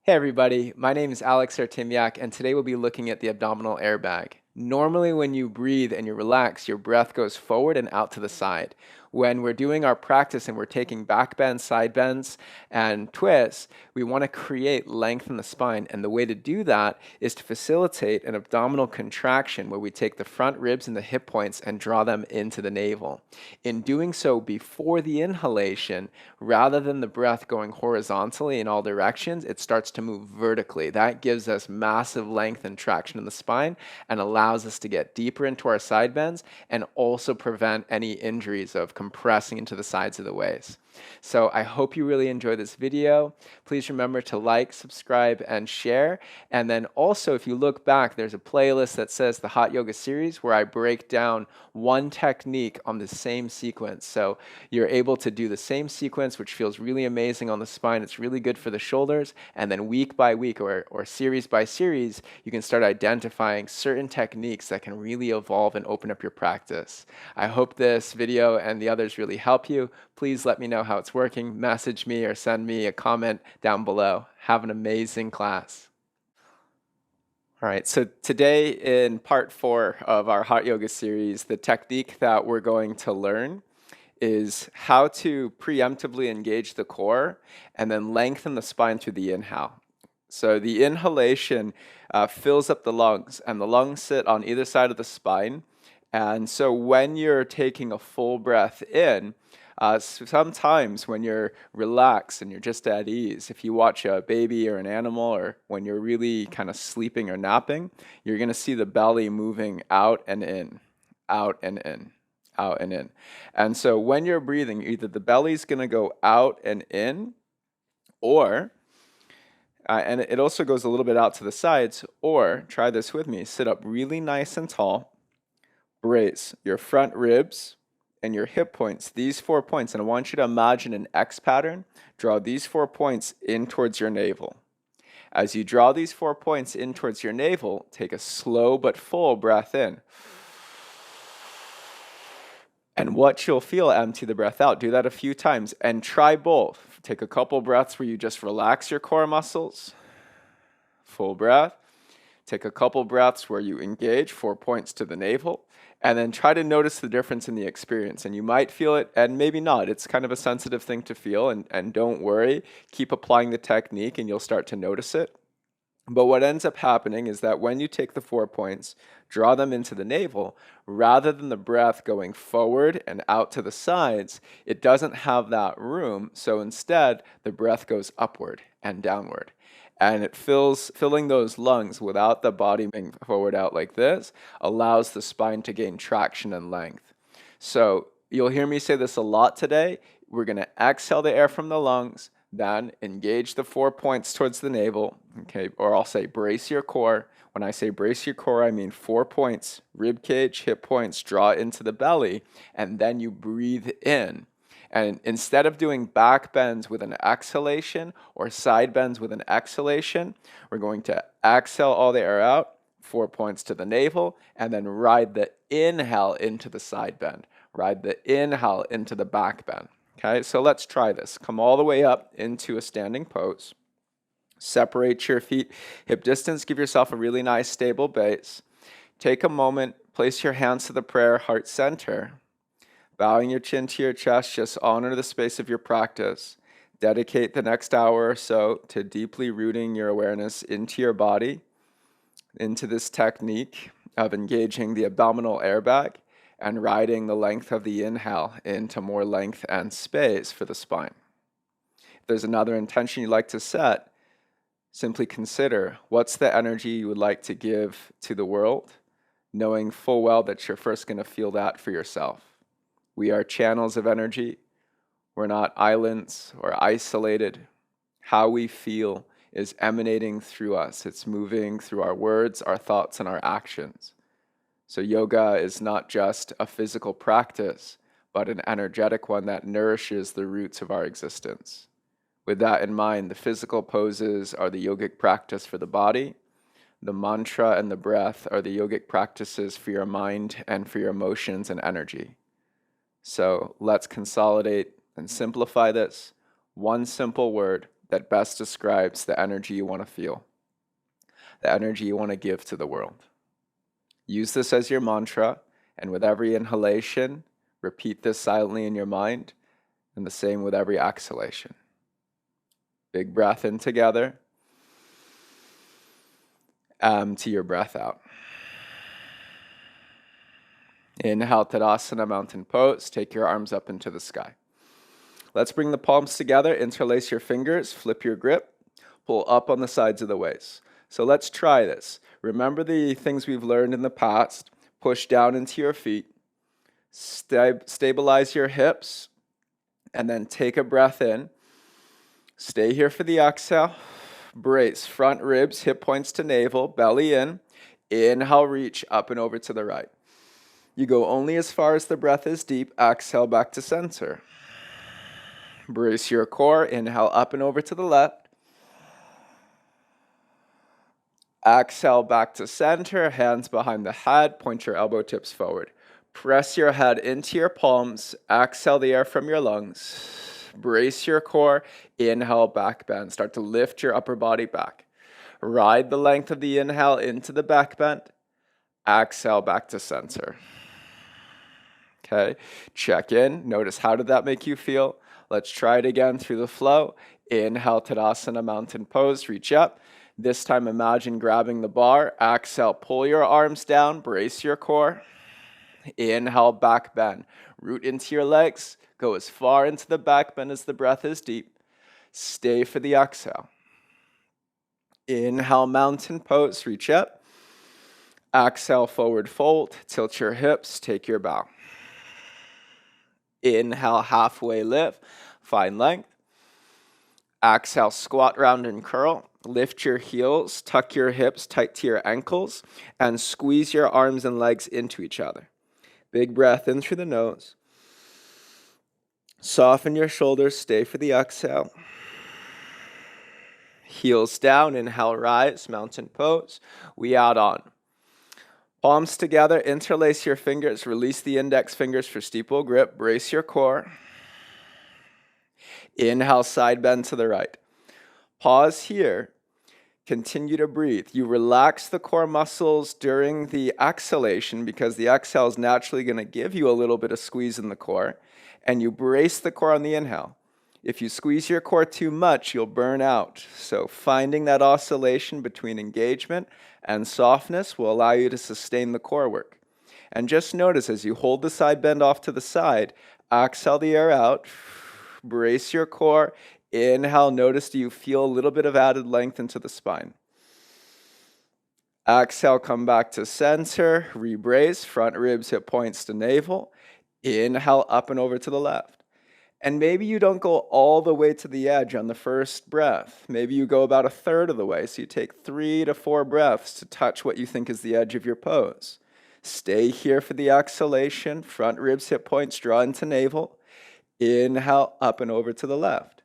Hey everybody, my name is Alex Artemiak, and today we'll be looking at the abdominal airbag. Normally, when you breathe and you relax, your breath goes forward and out to the side. When we're doing our practice and we're taking back bends, side bends, and twists, we want to create length in the spine. And the way to do that is to facilitate an abdominal contraction where we take the front ribs and the hip points and draw them into the navel. In doing so before the inhalation, rather than the breath going horizontally in all directions, it starts to move vertically. That gives us massive length and traction in the spine and allows us to get deeper into our side bends and also prevent any injuries of compressing into the sides of the waist. So I hope you really enjoy this video. Please remember to like, subscribe, and share. And then also, if you look back, there's a playlist that says the Hot Yoga series where I break down one technique on the same sequence. So you're able to do the same sequence, which feels really amazing on the spine. It's really good for the shoulders. And then week by week or series by series, you can start identifying certain techniques that can really evolve and open up your practice. I hope this video and the others really help you. Please let me know how it's working. Message me or send me a comment down below. Have an amazing class. All right, so today in part 4 of our Hot Yoga series, the technique that we're going to learn is how to preemptively engage the core and then lengthen the spine through the inhale. So the inhalation fills up the lungs, and the lungs sit on either side of the spine. And so when you're taking a full breath in, sometimes when you're relaxed and you're just at ease, if you watch a baby or an animal, or when you're really kind of sleeping or napping, you're going to see the belly moving out and in, out and in, out and in. And so when you're breathing, either the belly's going to go out and in, or and it also goes a little bit out to the sides, or try this with me, sit up really nice and tall, brace your front ribs and your hip points, these 4 points, and I want you to imagine an X pattern. Draw these 4 points in towards your navel. As you draw these 4 points in towards your navel, take a slow but full breath in. And what you'll feel, empty the breath out. Do that a few times and try both. Take a couple breaths where you just relax your core muscles. Full breath. Take a couple breaths where you engage, 4 points to the navel, and then try to notice the difference in the experience. And you might feel it and maybe not. It's kind of a sensitive thing to feel, and don't worry. Keep applying the technique and you'll start to notice it. But what ends up happening is that when you take the 4 points, draw them into the navel, rather than the breath going forward and out to the sides, it doesn't have that room. So instead, the breath goes upward and downward. And it filling those lungs without the body being forward out like this, allows the spine to gain traction and length. So you'll hear me say this a lot today. We're going to exhale the air from the lungs, then engage the 4 points towards the navel, okay? Or I'll say brace your core. When I say brace your core, I mean 4 points, rib cage, hip points, draw into the belly, and then you breathe in. And instead of doing back bends with an exhalation or side bends with an exhalation, we're going to exhale all the air out, 4 points to the navel, and then ride the inhale into the side bend. Ride the inhale into the back bend. Okay, so let's try this. Come all the way up into a standing pose. Separate your feet hip distance. Give yourself a really nice stable base. Take a moment. Place your hands to the prayer heart center. Bowing your chin to your chest. Just honor the space of your practice. Dedicate the next hour or so to deeply rooting your awareness into your body, into this technique of engaging the abdominal airbag and riding the length of the inhale into more length and space for the spine. If there's another intention you'd like to set, simply consider what's the energy you would like to give to the world, knowing full well that you're first going to feel that for yourself. We are channels of energy. We're not islands or isolated. How we feel is emanating through us. It's moving through our words, our thoughts, and our actions. So yoga is not just a physical practice, but an energetic one that nourishes the roots of our existence. With that in mind, the physical poses are the yogic practice for the body. The mantra and the breath are the yogic practices for your mind and for your emotions and energy. So let's consolidate and simplify this. One simple word, that best describes the energy you want to feel, the energy you want to give to the world. Use this as your mantra, and with every inhalation, repeat this silently in your mind, and the same with every exhalation. Big breath in together. Empty your breath out. Inhale, Tadasana, mountain pose. Take your arms up into the sky. Let's bring the palms together, interlace your fingers, flip your grip, pull up on the sides of the waist. So let's try this. Remember the things we've learned in the past. Push down into your feet, stabilize your hips, and then take a breath in. Stay here for the exhale. Brace, front ribs, hip points to navel, belly in. Inhale, reach up and over to the right. You go only as far as the breath is deep. Exhale back to center. Brace your core. Inhale up and over to the left. Exhale back to center. Hands behind the head. Point your elbow tips forward. Press your head into your palms. Exhale the air from your lungs. Brace your core. Inhale, back bend. Start to lift your upper body back. Ride the length of the inhale into the back bend. Exhale back to center. Okay, check in. Notice, how did that make you feel? Let's try it again through the flow. Inhale, Tadasana, mountain pose. Reach up. This time, imagine grabbing the bar. Exhale, pull your arms down. Brace your core. Inhale, back bend. Root into your legs. Go as far into the back bend as the breath is deep. Stay for the exhale. Inhale, mountain pose. Reach up. Exhale, forward fold. Tilt your hips. Take your bow. Inhale, halfway lift. Find length. Exhale, squat, round, and curl. Lift your heels. Tuck your hips tight to your ankles. And squeeze your arms and legs into each other. Big breath in through the nose. Soften your shoulders. Stay for the exhale. Heels down. Inhale, rise. Mountain pose. We add on. Palms together. Interlace your fingers. Release the index fingers for steeple grip. Brace your core. Inhale, side bend to the right. Pause here. Continue to breathe. You relax the core muscles during the exhalation because the exhale is naturally going to give you a little bit of squeeze in the core. And you brace the core on the inhale. If you squeeze your core too much, you'll burn out. So finding that oscillation between engagement and softness will allow you to sustain the core work. And just notice as you hold the side bend off to the side, exhale the air out, brace your core. Inhale, notice, do you feel a little bit of added length into the spine? Exhale, come back to center, rebrace, front ribs, hip points to navel. Inhale, up and over to the left. And maybe you don't go all the way to the edge on the first breath. Maybe you go about a third of the way. So you take 3 to 4 breaths to touch what you think is the edge of your pose. Stay here for the exhalation. Front ribs, hip points, draw into navel. Inhale, up and over to the left.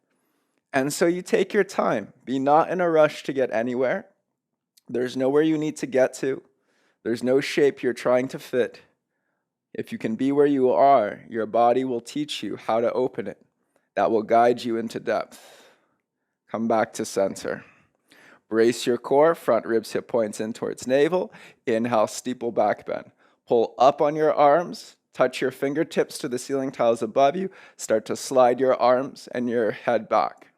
And so you take your time. Be not in a rush to get anywhere. There's nowhere you need to get to. There's no shape you're trying to fit. If you can be where you are, your body will teach you how to open it. That will guide you into depth. Come back to center. Brace your core, front ribs, hip points in towards navel. Inhale, steeple back bend. Pull up on your arms. Touch your fingertips to the ceiling tiles above you. Start to slide your arms and your head back.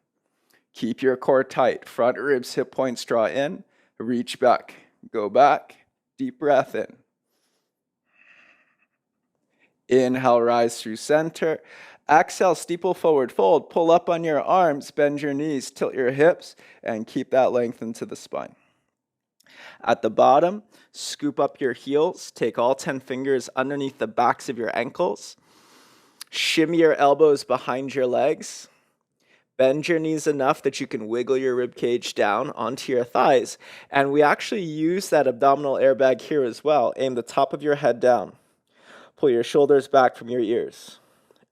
Keep your core tight. Front ribs, hip points, draw in. Reach back. Go back. Deep breath in. Inhale, rise through center. Exhale, steeple forward fold. Pull up on your arms, bend your knees, tilt your hips, and keep that length into the spine. At the bottom, scoop up your heels. Take all 10 fingers underneath the backs of your ankles. Shimmy your elbows behind your legs. Bend your knees enough that you can wiggle your rib cage down onto your thighs. And we actually use that abdominal airbag here as well. Aim the top of your head down. Pull your shoulders back from your ears.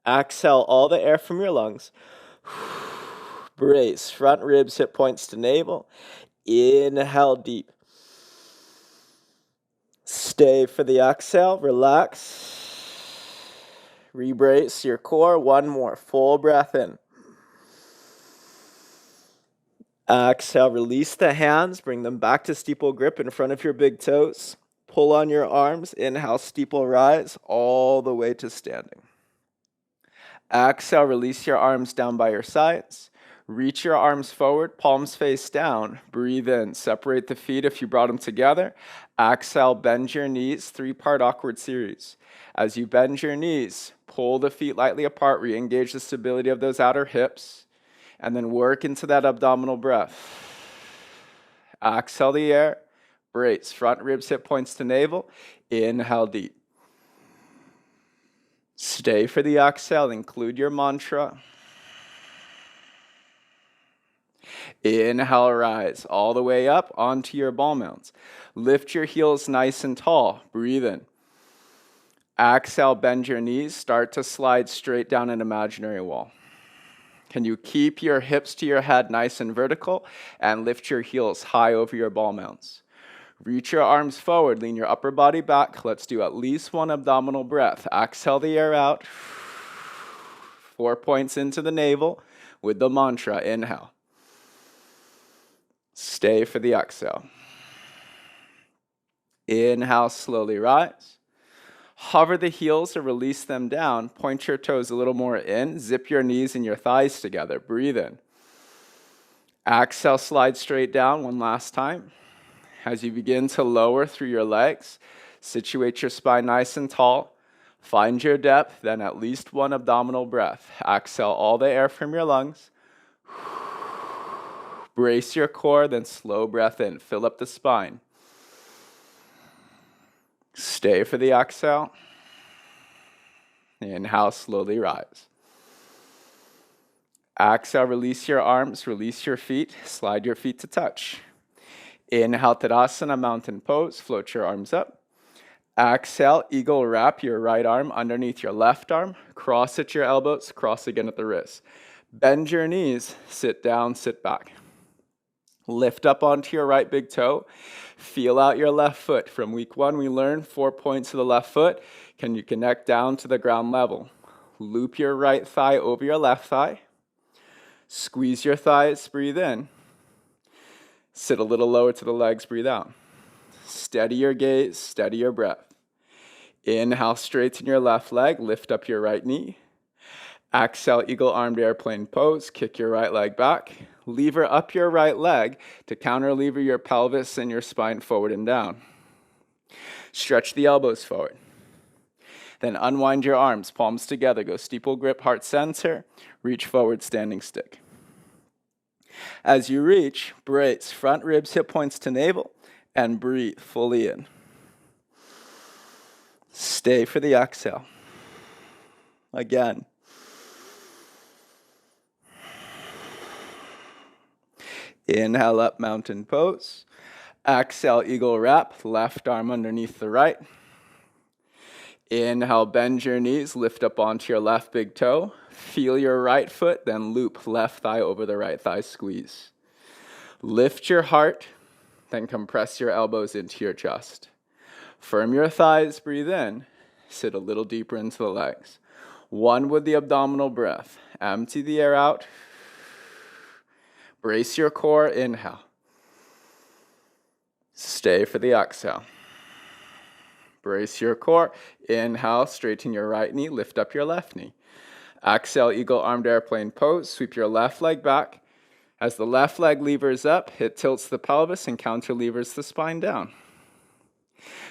Exhale all the air from your lungs. Brace, front ribs, hip points to navel. Inhale deep. Stay for the exhale, relax. Rebrace your core, one more, full breath in. Exhale, release the hands, bring them back to steeple grip in front of your big toes. Pull on your arms, inhale, steeple rise, all the way to standing. Exhale, release your arms down by your sides. Reach your arms forward, palms face down. Breathe in, separate the feet if you brought them together. Exhale, bend your knees, 3-part awkward series. As you bend your knees, pull the feet lightly apart, re-engage the stability of those outer hips, and then work into that abdominal breath. Exhale the air, brace, front ribs, hip points to navel. Inhale deep. Stay for the exhale, include your mantra. Inhale, rise all the way up onto your ball mounts. Lift your heels nice and tall. Breathe in. Exhale, bend your knees. Start to slide straight down an imaginary wall. Can you keep your hips to your head nice and vertical and lift your heels high over your ball mounts? Reach your arms forward, lean your upper body back. Let's do at least one abdominal breath. Exhale the air out. 4 points into the navel with the mantra. Inhale. Stay for the exhale. Inhale, slowly rise. Hover the heels or release them down. Point your toes a little more in. Zip your knees and your thighs together. Breathe in. Exhale, slide straight down one last time. As you begin to lower through your legs, situate your spine nice and tall. Find your depth, then at least one abdominal breath. Exhale all the air from your lungs. Brace your core, then slow breath in. Fill up the spine. Stay for the exhale. Inhale, slowly rise. Exhale, release your arms, release your feet, slide your feet to touch. Inhale, Tadasana, mountain pose, float your arms up. Exhale, eagle wrap your right arm underneath your left arm. Cross at your elbows, cross again at the wrists. Bend your knees, sit down, sit back. Lift up onto your right big toe. Feel out your left foot. From week 1, we learned 4 points to the left foot. Can you connect down to the ground level? Loop your right thigh over your left thigh. Squeeze your thighs, breathe in. Sit a little lower to the legs, breathe out. Steady your gaze, steady your breath. Inhale, straighten your left leg, lift up your right knee. Exhale, eagle armed airplane pose, kick your right leg back. Lever up your right leg to counter lever your pelvis and your spine forward and down. Stretch the elbows forward. Then unwind your arms, palms together, go steeple grip, heart center, reach forward, standing stick. As you reach, brace, front ribs, hip points to navel, and breathe fully in. Stay for the exhale. Again. Inhale up, mountain pose. Exhale, eagle wrap, left arm underneath the right. Inhale, bend your knees, lift up onto your left big toe. Feel your right foot, then loop left thigh over the right thigh, squeeze. Lift your heart, then compress your elbows into your chest. Firm your thighs, breathe in. Sit a little deeper into the legs. 1 with the abdominal breath. Empty the air out. Brace your core, inhale. Stay for the exhale. Brace your core, inhale, straighten your right knee, lift up your left knee. Exhale, eagle armed airplane pose, sweep your left leg back. As the left leg levers up, it tilts the pelvis and counter levers the spine down.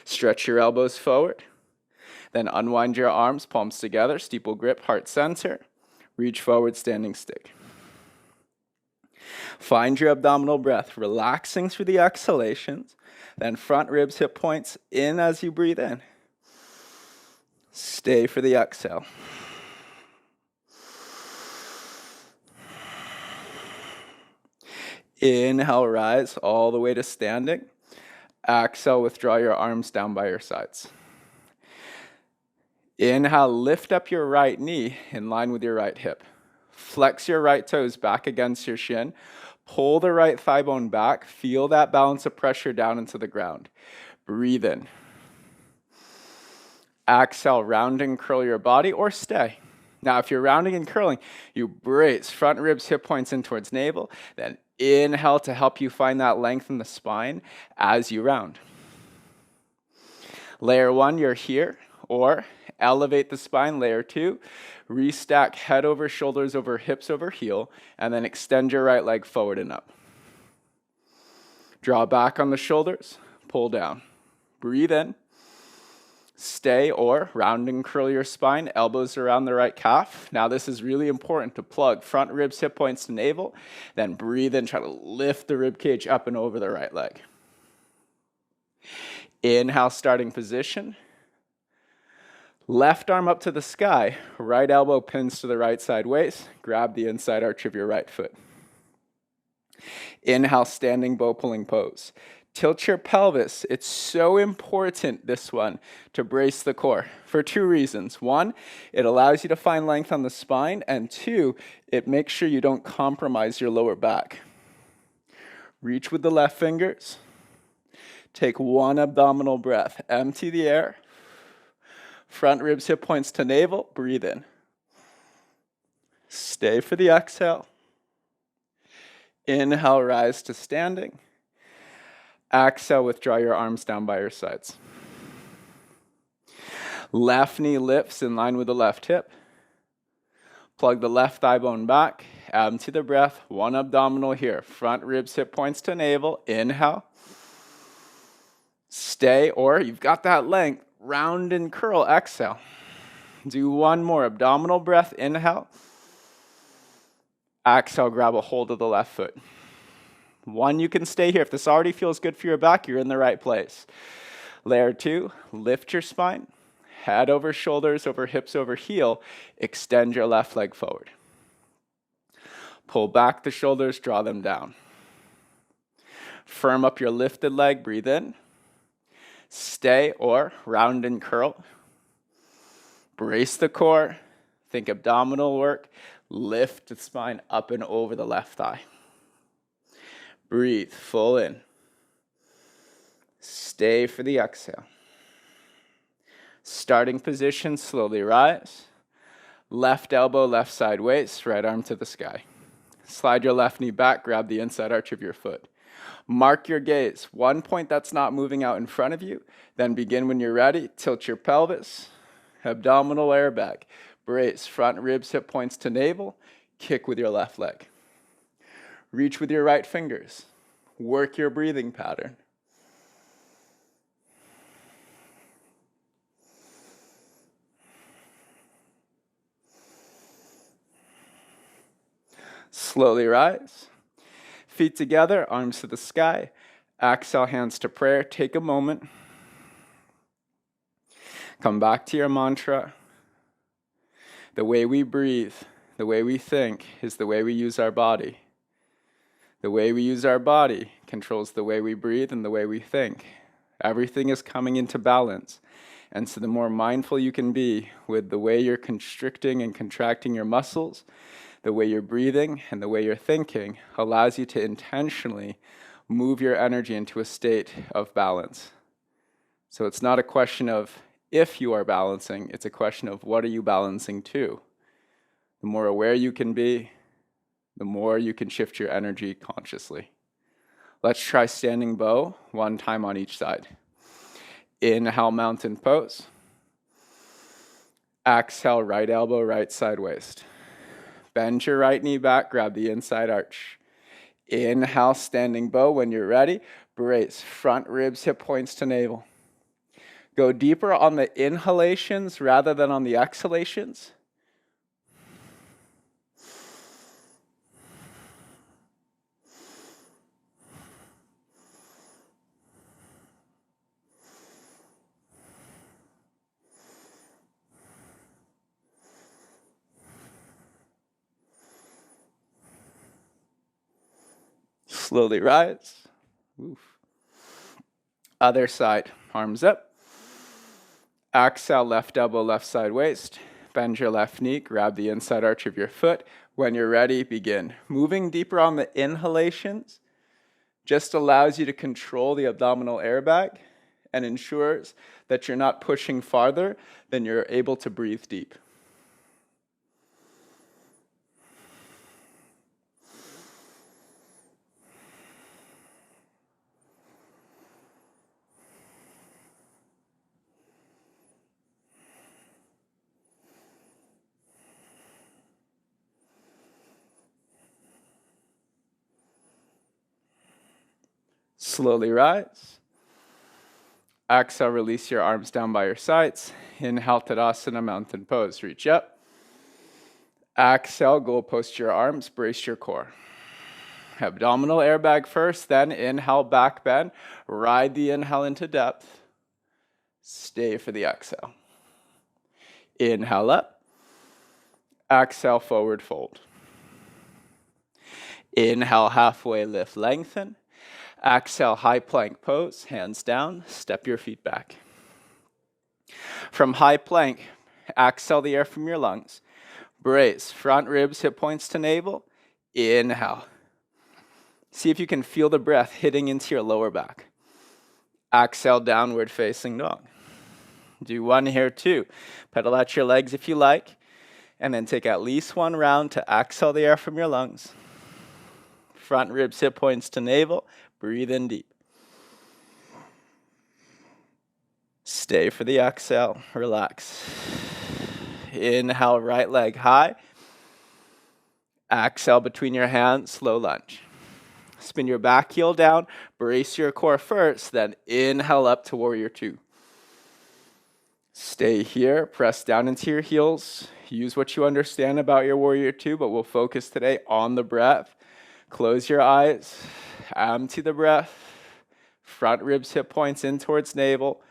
Stretch your elbows forward. Then unwind your arms, palms together, steeple grip, heart center. Reach forward, standing stick. Find your abdominal breath, relaxing through the exhalations. Then front ribs, hip points in as you breathe in. Stay for the exhale. Inhale, rise all the way to standing. Exhale, withdraw your arms down by your sides. Inhale, lift up your right knee in line with your right hip. Flex your right toes back against your shin. Pull the right thigh bone back. Feel that balance of pressure down into the ground. Breathe in. Exhale, round and curl your body or stay. Now, if you're rounding and curling, you brace front ribs, hip points in towards navel. Then Inhale to help you find that length in the spine as you round. Layer 1, you're here, or elevate the spine. Layer 2, restack head over shoulders over hips over heel, and then extend your right leg forward and up. Draw back on the shoulders, pull down. Breathe in. Stay or round and curl your spine, elbows around the right calf. Now this is really important to plug front ribs, hip points to navel. Then breathe in, try to lift the rib cage up and over the right leg. Inhale, starting position. Left arm up to the sky, right elbow pins to the right side waist. Grab the inside arch of your right foot. Inhale, standing bow pulling pose. Tilt your pelvis. It's so important, this one, to brace the core for 2 reasons. 1, it allows you to find length on the spine, and 2, it makes sure you don't compromise your lower back. Reach with the left fingers. Take 1 abdominal breath. Empty the air. Front ribs, hip points to navel. Breathe in. Stay for the exhale. Inhale, rise to standing. Exhale, withdraw your arms down by your sides. Left knee lifts in line with the left hip. Plug the left thigh bone back. Empty the breath. 1 abdominal here. Front ribs, hip points to navel. Inhale. Stay, or you've got that length. Round and curl. Exhale. Do 1 more. Abdominal breath. Inhale. Exhale, grab a hold of the left foot. 1, you can stay here. If this already feels good for your back, you're in the right place. Layer 2, lift your spine. Head over shoulders, over hips, over heel. Extend your left leg forward. Pull back the shoulders, draw them down. Firm up your lifted leg, breathe in. Stay or round and curl. Brace the core. Think abdominal work. Lift the spine up and over the left thigh. Breathe, full in. Stay for the exhale. Starting position, slowly rise. Left elbow, left side waist, right arm to the sky. Slide your left knee back, grab the inside arch of your foot. Mark your gaze. 1 point that's not moving out in front of you. Then begin when you're ready. Tilt your pelvis. Abdominal airbag. Brace, front ribs, hip points to navel. Kick with your left leg. Reach with your right fingers. Work your breathing pattern. Slowly rise. Feet together, arms to the sky. Exhale, hands to prayer. Take a moment. Come back to your mantra. The way we breathe, the way we think, is the way we use our body. The way we use our body controls the way we breathe and the way we think. Everything is coming into balance. And so the more mindful you can be with the way you're constricting and contracting your muscles, the way you're breathing and the way you're thinking allows you to intentionally move your energy into a state of balance. So it's not a question of if you are balancing, it's a question of what are you balancing to. The more aware you can be, the more you can shift your energy consciously. Let's try standing bow 1 time on each side. Inhale, mountain pose. Exhale, right elbow, right side waist. Bend your right knee back, grab the inside arch. Inhale, standing bow. When you're ready, brace, front ribs, hip points to navel. Go deeper on the inhalations rather than on the exhalations. Slowly rise. Oof. Other side, arms up. Exhale, left elbow, left side waist. Bend your left knee, grab the inside arch of your foot. When you're ready, begin. Moving deeper on the inhalations just allows you to control the abdominal airbag and ensures that you're not pushing farther than you're able to breathe deep. Slowly rise. Exhale, release your arms down by your sides. Inhale, Tadasana, mountain pose. Reach up. Exhale, goal post your arms, brace your core. Abdominal airbag first, then inhale, back bend. Ride the inhale into depth. Stay for the exhale. Inhale up. Exhale, forward fold. Inhale, halfway lift, lengthen. Exhale, high plank pose, hands down, step your feet back. From high plank, exhale the air from your lungs. Brace, front ribs, hip points to navel. Inhale. See if you can feel the breath hitting into your lower back. Exhale, downward facing dog. Do one here too. Pedal out your legs if you like. And then take at least one round to exhale the air from your lungs. Front ribs, hip points to navel. Breathe in deep. Stay for the exhale. Relax. Inhale, right leg high. Exhale between your hands, slow lunge. Spin your back heel down. Brace your core first, then inhale up to warrior two. Stay here. Press down into your heels. Use what you understand about your warrior two, but we'll focus today on the breath. Close your eyes. Empty the breath. Front ribs, hip points in towards navel.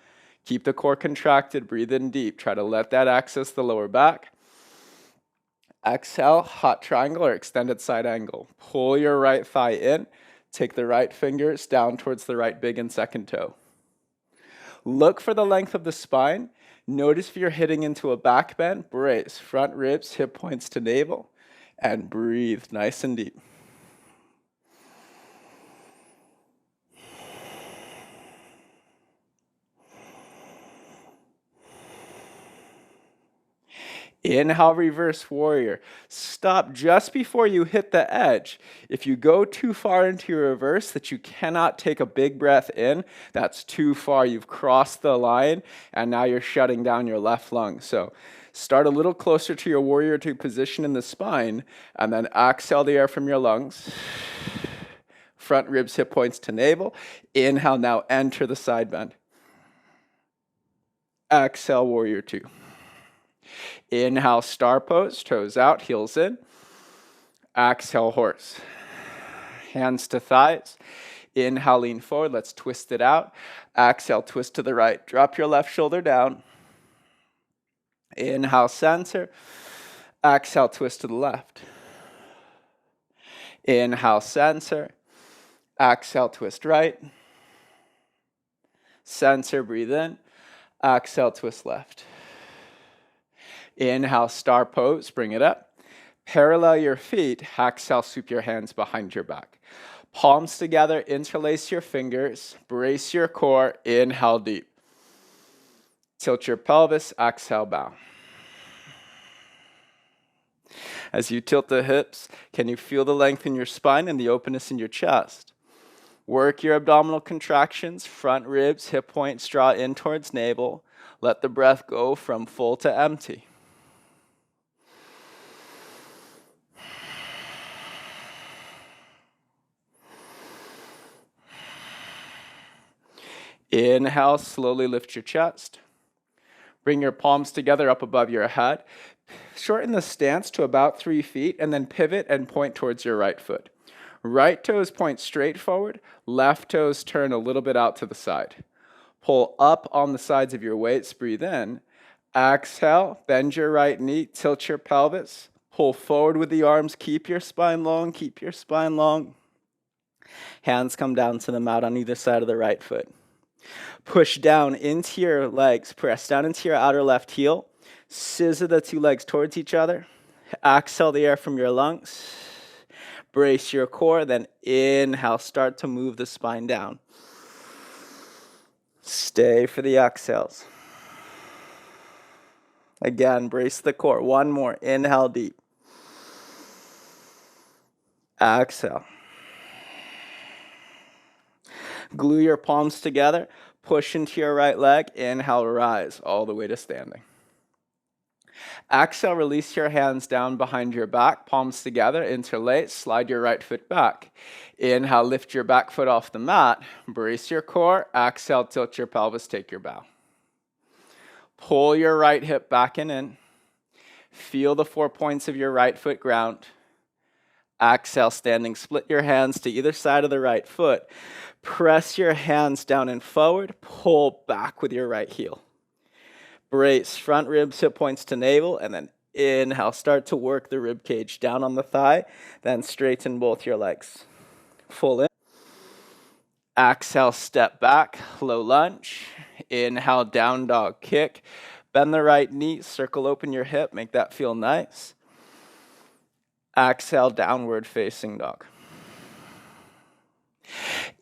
Keep the core contracted. Breathe in deep. Try to let that access the lower back. Exhale, hot triangle or extended side angle. Pull your right thigh in. Take the right fingers down towards the right big and second toe. Look for the length of the spine. Notice if you're hitting into a back bend. Brace, front ribs, hip points to navel. And breathe nice and deep. Inhale, reverse warrior. Stop just before you hit the edge. If you go too far into your reverse that you cannot take a big breath in, that's too far. You've crossed the line, and now you're shutting down your left lung. So start a little closer to your warrior two position in the spine, and then exhale the air from your lungs. Front ribs, hip points to navel. Inhale, now enter the side bend. Exhale, warrior two. Inhale, star pose, toes out, heels in. Exhale, horse. Hands to thighs. Inhale, lean forward. Let's twist it out. Exhale, twist to the right. Drop your left shoulder down. Inhale, center. Exhale, twist to the left. Inhale, center. Exhale, twist right. Center, breathe in. Exhale, twist left. Inhale, star pose, bring it up. Parallel your feet, exhale, sweep your hands behind your back. Palms together, interlace your fingers, brace your core, inhale deep. Tilt your pelvis, exhale, bow. As you tilt the hips, can you feel the length in your spine and the openness in your chest? Work your abdominal contractions, front ribs, hip points draw in towards navel. Let the breath go from full to empty. Inhale, slowly lift your chest. Bring your palms together up above your head. Shorten the stance to about 3 feet and then pivot and point towards your right foot. Right toes point straight forward. Left toes turn a little bit out to the side. Pull up on the sides of your weights. Breathe in. Exhale, bend your right knee, tilt your pelvis. Pull forward with the arms. Keep your spine long. Keep your spine long. Hands come down to the mat on either side of the right foot. Push down into your legs. Press down into your outer left heel. Scissor the two legs towards each other. Exhale the air from your lungs. Brace your core. Then inhale. Start to move the spine down. Stay for the exhales. Again, brace the core. One more. Inhale deep. Exhale. Glue your palms together. Push into your right leg. Inhale, rise all the way to standing. Exhale, release your hands down behind your back, palms together, interlace, slide your right foot back. Inhale, lift your back foot off the mat, brace your core. Exhale, tilt your pelvis, take your bow. Pull your right hip back and in. Feel the 4 points of your right foot ground. Exhale, standing, split your hands to either side of the right foot. Press your hands down and forward, pull back with your right heel. Brace, front ribs, hip points to navel, and then inhale, start to work the rib cage down on the thigh, then straighten both your legs. Full in. Exhale, step back, low lunge. Inhale, down dog kick. Bend the right knee, circle open your hip, make that feel nice. Exhale, downward facing dog.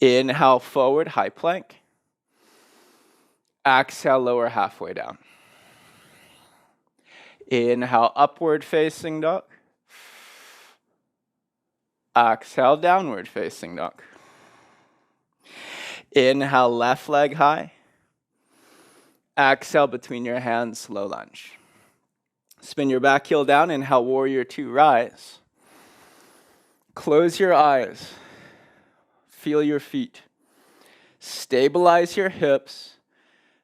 Inhale, forward, high plank. Exhale, lower halfway down. Inhale, upward facing dog. Exhale, downward facing dog. Inhale, left leg high. Exhale, between your hands, low lunge. Spin your back heel down. Inhale, warrior two, rise. Close your eyes. Feel your feet. Stabilize your hips.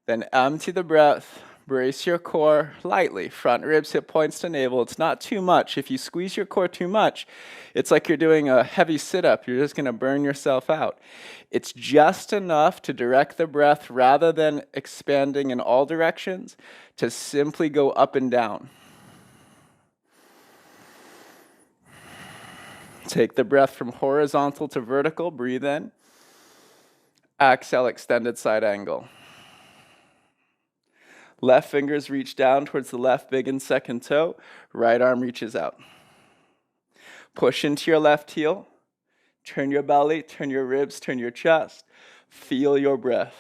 Then empty the breath. Brace your core lightly. Front ribs, hip points to navel. It's not too much. If you squeeze your core too much, it's like you're doing a heavy sit-up. You're just going to burn yourself out. It's just enough to direct the breath rather than expanding in all directions to simply go up and down. Take the breath from horizontal to vertical. Breathe in. Exhale, extended side angle. Left fingers reach down towards the left big and second toe. Right arm reaches out. Push into your left heel. Turn your belly, turn your ribs, turn your chest. Feel your breath.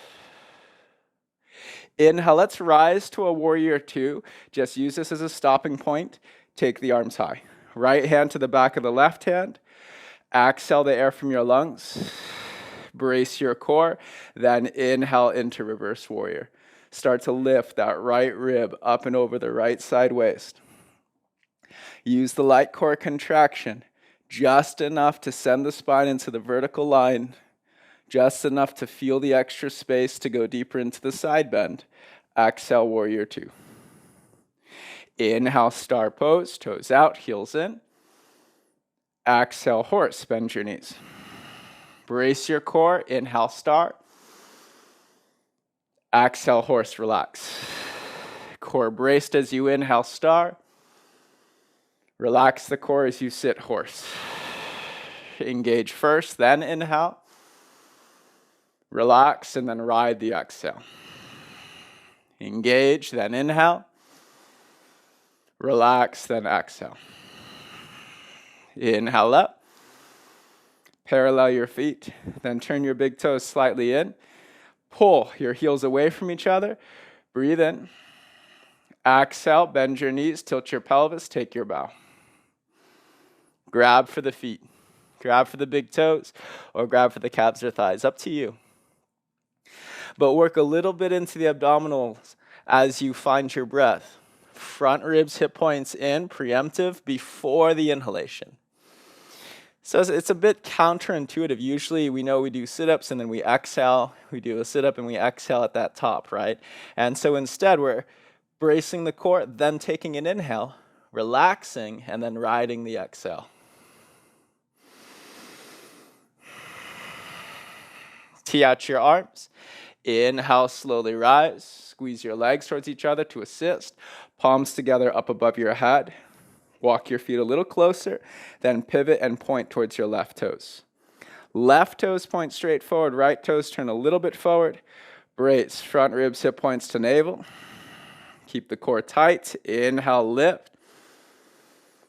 Inhale, let's rise to a warrior two. Just use this as a stopping point. Take the arms high. Right hand to the back of the left hand. Exhale the air from your lungs. Brace your core. Then inhale into reverse warrior. Start to lift that right rib up and over the right side waist. Use the light core contraction, just enough to send the spine into the vertical line, just enough to feel the extra space to go deeper into the side bend. Exhale, warrior two. Inhale, star pose, toes out, heels in. Exhale, horse, bend your knees. Brace your core, inhale, star. Exhale, horse, relax. Core braced as you inhale, star. Relax the core as you sit, horse. Engage first, then inhale. Relax, and then ride the exhale. Engage, then inhale. Relax, then exhale. Inhale up. Parallel your feet, then turn your big toes slightly in. Pull your heels away from each other. Breathe in. Exhale, bend your knees, tilt your pelvis, take your bow. Grab for the feet. Grab for the big toes, or grab for the calves or thighs. Up to you. But work a little bit into the abdominals as you find your breath. Front ribs, hip points in, preemptive, before the inhalation. So it's a bit counterintuitive. Usually we know we do sit-ups and then we exhale. We do a sit-up and we exhale at that top, right? And so instead we're bracing the core, then taking an inhale, relaxing, and then riding the exhale. Tee out your arms. Inhale, slowly rise. Squeeze your legs towards each other to assist. Palms together up above your head. Walk your feet a little closer, then pivot and point towards your left toes. Left toes point straight forward, right toes turn a little bit forward. Brace, front ribs, hip points to navel. Keep the core tight. Inhale, lift.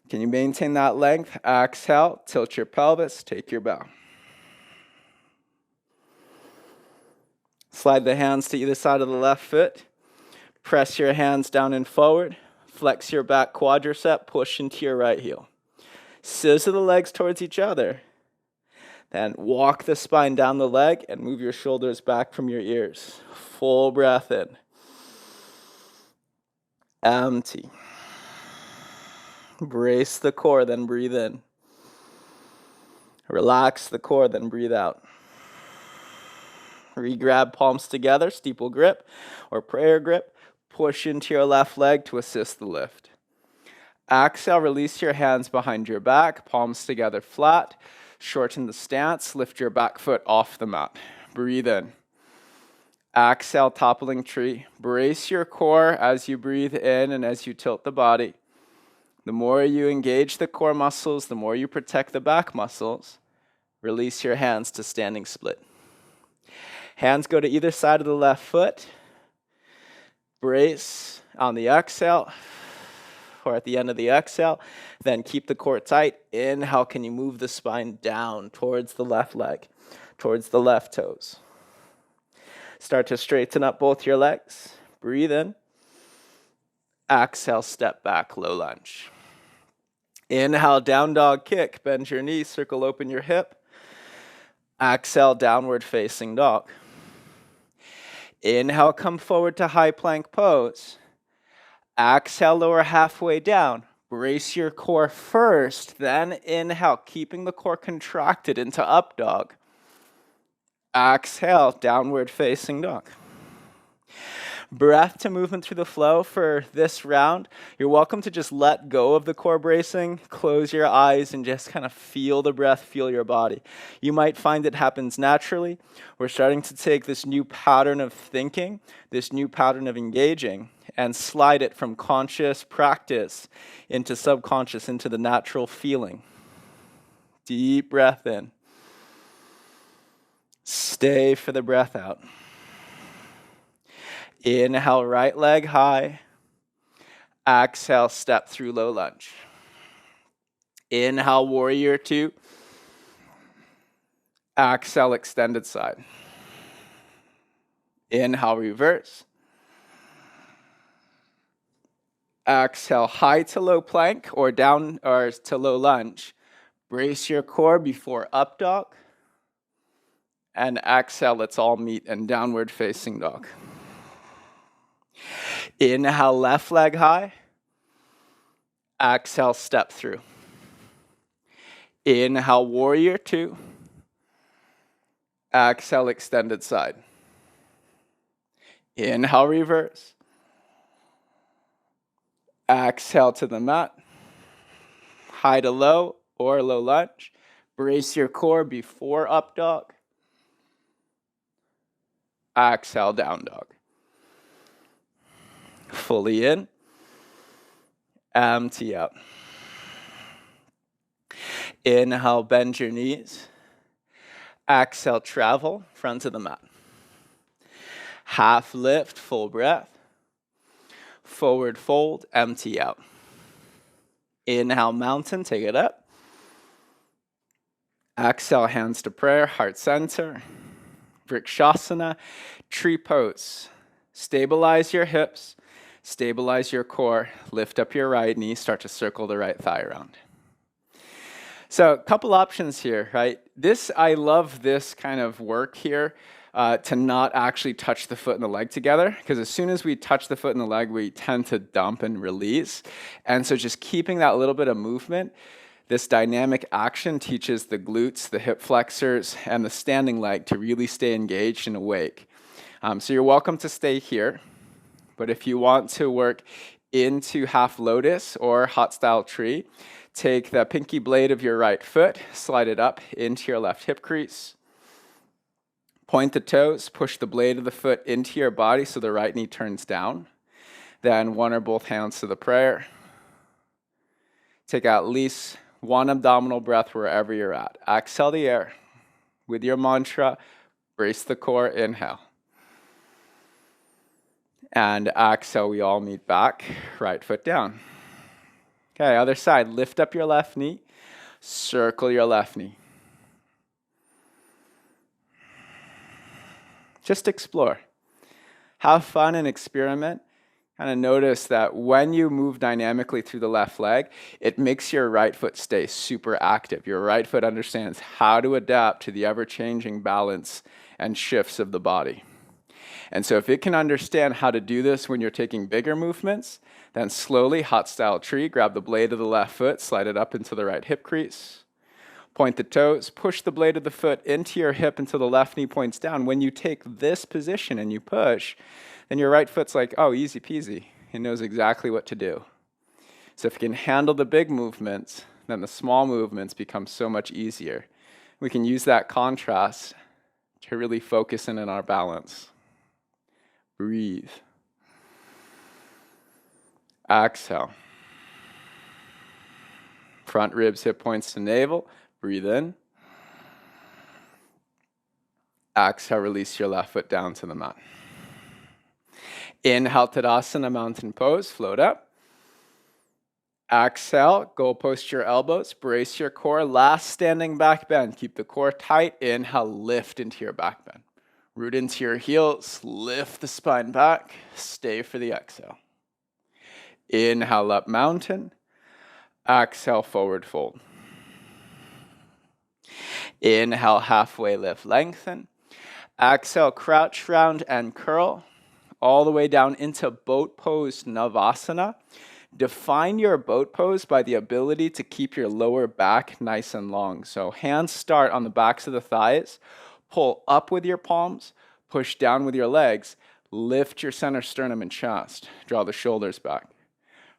Can you maintain that length? Exhale, tilt your pelvis, take your bow. Slide the hands to either side of the left foot. Press your hands down and forward. Flex your back quadricep, push into your right heel. Scissor the legs towards each other. Then walk the spine down the leg and move your shoulders back from your ears. Full breath in. Empty. Brace the core, then breathe in. Relax the core, then breathe out. Re-grab palms together, steeple grip or prayer grip. Push into your left leg to assist the lift. Exhale, release your hands behind your back, palms together flat. Shorten the stance, lift your back foot off the mat. Breathe in. Exhale, toppling tree. Brace your core as you breathe in and as you tilt the body. The more you engage the core muscles, the more you protect the back muscles. Release your hands to standing split. Hands go to either side of the left foot. Brace on the exhale or at the end of the exhale. Then keep the core tight. Inhale, can you move the spine down towards the left leg, towards the left toes. Start to straighten up both your legs. Breathe in. Exhale, step back, low lunge. Inhale, down dog kick. Bend your knees, circle open your hip. Exhale, downward facing dog. Inhale, come forward to high plank pose. Exhale, lower halfway down. Brace your core first, then inhale, keeping the core contracted into up dog. Exhale, downward facing dog. Breath to movement through the flow for this round. You're welcome to just let go of the core bracing, close your eyes, and just kind of feel the breath, feel your body. You might find it happens naturally. We're starting to take this new pattern of thinking, this new pattern of engaging, and slide it from conscious practice into subconscious, into the natural feeling. Deep breath in. Stay for the breath out. Inhale, right leg high. Exhale, step through low lunge. Inhale, warrior two. Exhale, extended side. Inhale, reverse. Exhale, high to low plank or down or to low lunge. Brace your core before up dog. And exhale, let's all meet in downward facing dog. Inhale, left leg high. Exhale, step through. Inhale, warrior two. Exhale, extended side. Inhale, reverse. Exhale to the mat. High to low or low lunge. Brace your core before up dog. Exhale, down dog. Fully in. Empty out. Inhale, bend your knees. Exhale, travel, front of the mat. Half lift, full breath. Forward fold, empty out. Inhale, mountain, take it up. Exhale, hands to prayer, heart center. Vrikshasana, tree pose. Stabilize your hips, stabilize your core, lift up your right knee, start to circle the right thigh around. So a couple options here, right? I love this kind of work here to not actually touch the foot and the leg together, because as soon as we touch the foot and the leg, we tend to dump and release. And so just keeping that little bit of movement, this dynamic action teaches the glutes, the hip flexors, and the standing leg to really stay engaged and awake. So you're welcome to stay here, but if you want to work into half lotus or hot style tree, take the pinky blade of your right foot, slide it up into your left hip crease. Point the toes, push the blade of the foot into your body so the right knee turns down. Then one or both hands to the prayer. Take at least one abdominal breath wherever you're at. Exhale the air. With your mantra, brace the core, inhale. And exhale, we all meet back, right foot down. Okay, other side, lift up your left knee, circle your left knee. Just explore. Have fun and experiment. Kind of notice that when you move dynamically through the left leg, it makes your right foot stay super active. Your right foot understands how to adapt to the ever-changing balance and shifts of the body. And so if it can understand how to do this when you're taking bigger movements, then slowly, hot style tree, grab the blade of the left foot, slide it up into the right hip crease. Point the toes, push the blade of the foot into your hip until the left knee points down. When you take this position and you push, then your right foot's like, oh, easy peasy. It knows exactly what to do. So if you can handle the big movements, then the small movements become so much easier. We can use that contrast to really focus in on our balance. Breathe. Exhale. Front ribs, hip points to navel. Breathe in. Exhale, release your left foot down to the mat. Inhale, Tadasana, mountain pose, float up. Exhale, go post your elbows, brace your core, last standing back bend. Keep the core tight. Inhale, lift into your back bend. Root into your heels, lift the spine back, stay for the exhale. Inhale, up mountain. Exhale, forward fold. Inhale, halfway lift, lengthen. Exhale, crouch, round, and curl. All the way down into boat pose, Navasana. Define your boat pose by the ability to keep your lower back nice and long. So hands start on the backs of the thighs. Pull up with your palms. Push down with your legs. Lift your center sternum and chest. Draw the shoulders back.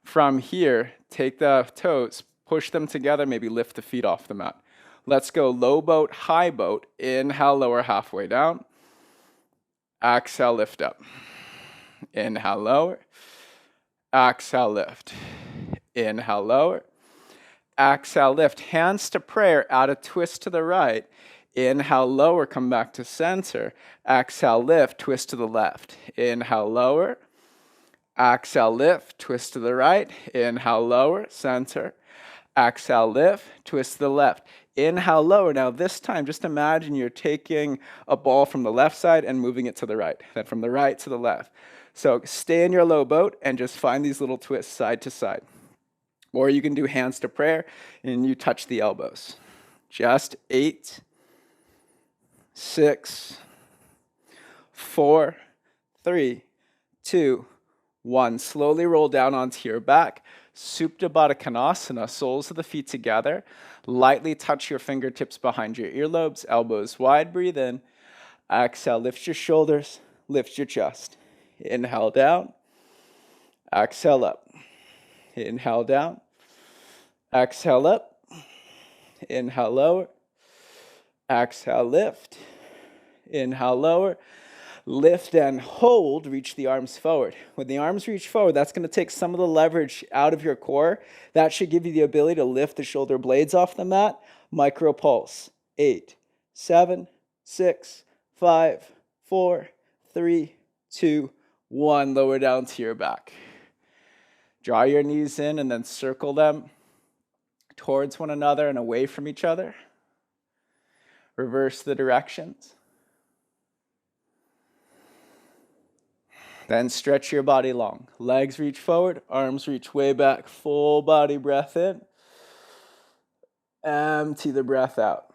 From here, take the toes, push them together, maybe lift the feet off the mat. Let's go low boat, high boat. Inhale, lower halfway down. Exhale, lift up. Inhale, lower. Exhale, lift. Inhale, lower. Exhale, lift. Hands to prayer. Add a twist to the right. Inhale, lower. Come back to center. Exhale, lift. Twist to the left. Inhale, lower. Exhale, lift. Twist to the right. Inhale, lower. Center. Exhale, lift. Twist to the left. Inhale, lower. Now this time, just imagine you're taking a ball from the left side and moving it to the right. Then from the right to the left. So stay in your low boat and just find these little twists side to side. Or you can do hands to prayer and you touch the elbows. Just 8, 6, 4, 3, 2, 1. Slowly roll down onto your back. Supta Baddha Konasana, soles of the feet together. Lightly touch your fingertips behind your earlobes, elbows wide. Breathe in. Exhale, lift your shoulders, lift your chest. Inhale down. Exhale up. Inhale down. Exhale up. Inhale lower. Exhale lift. Inhale lower. Lift and hold. Reach the arms forward. When the arms reach forward, that's going to take some of the leverage out of your core. That should give you the ability to lift the shoulder blades off the mat. Micro pulse. 8, 7, 6, 5, 4, 3, 2, 1. Lower down to your back. Draw your knees in and then circle them towards one another and away from each other. Reverse the directions. Then stretch your body long. Legs reach forward, arms reach way back. Full body breath in. Empty the breath out.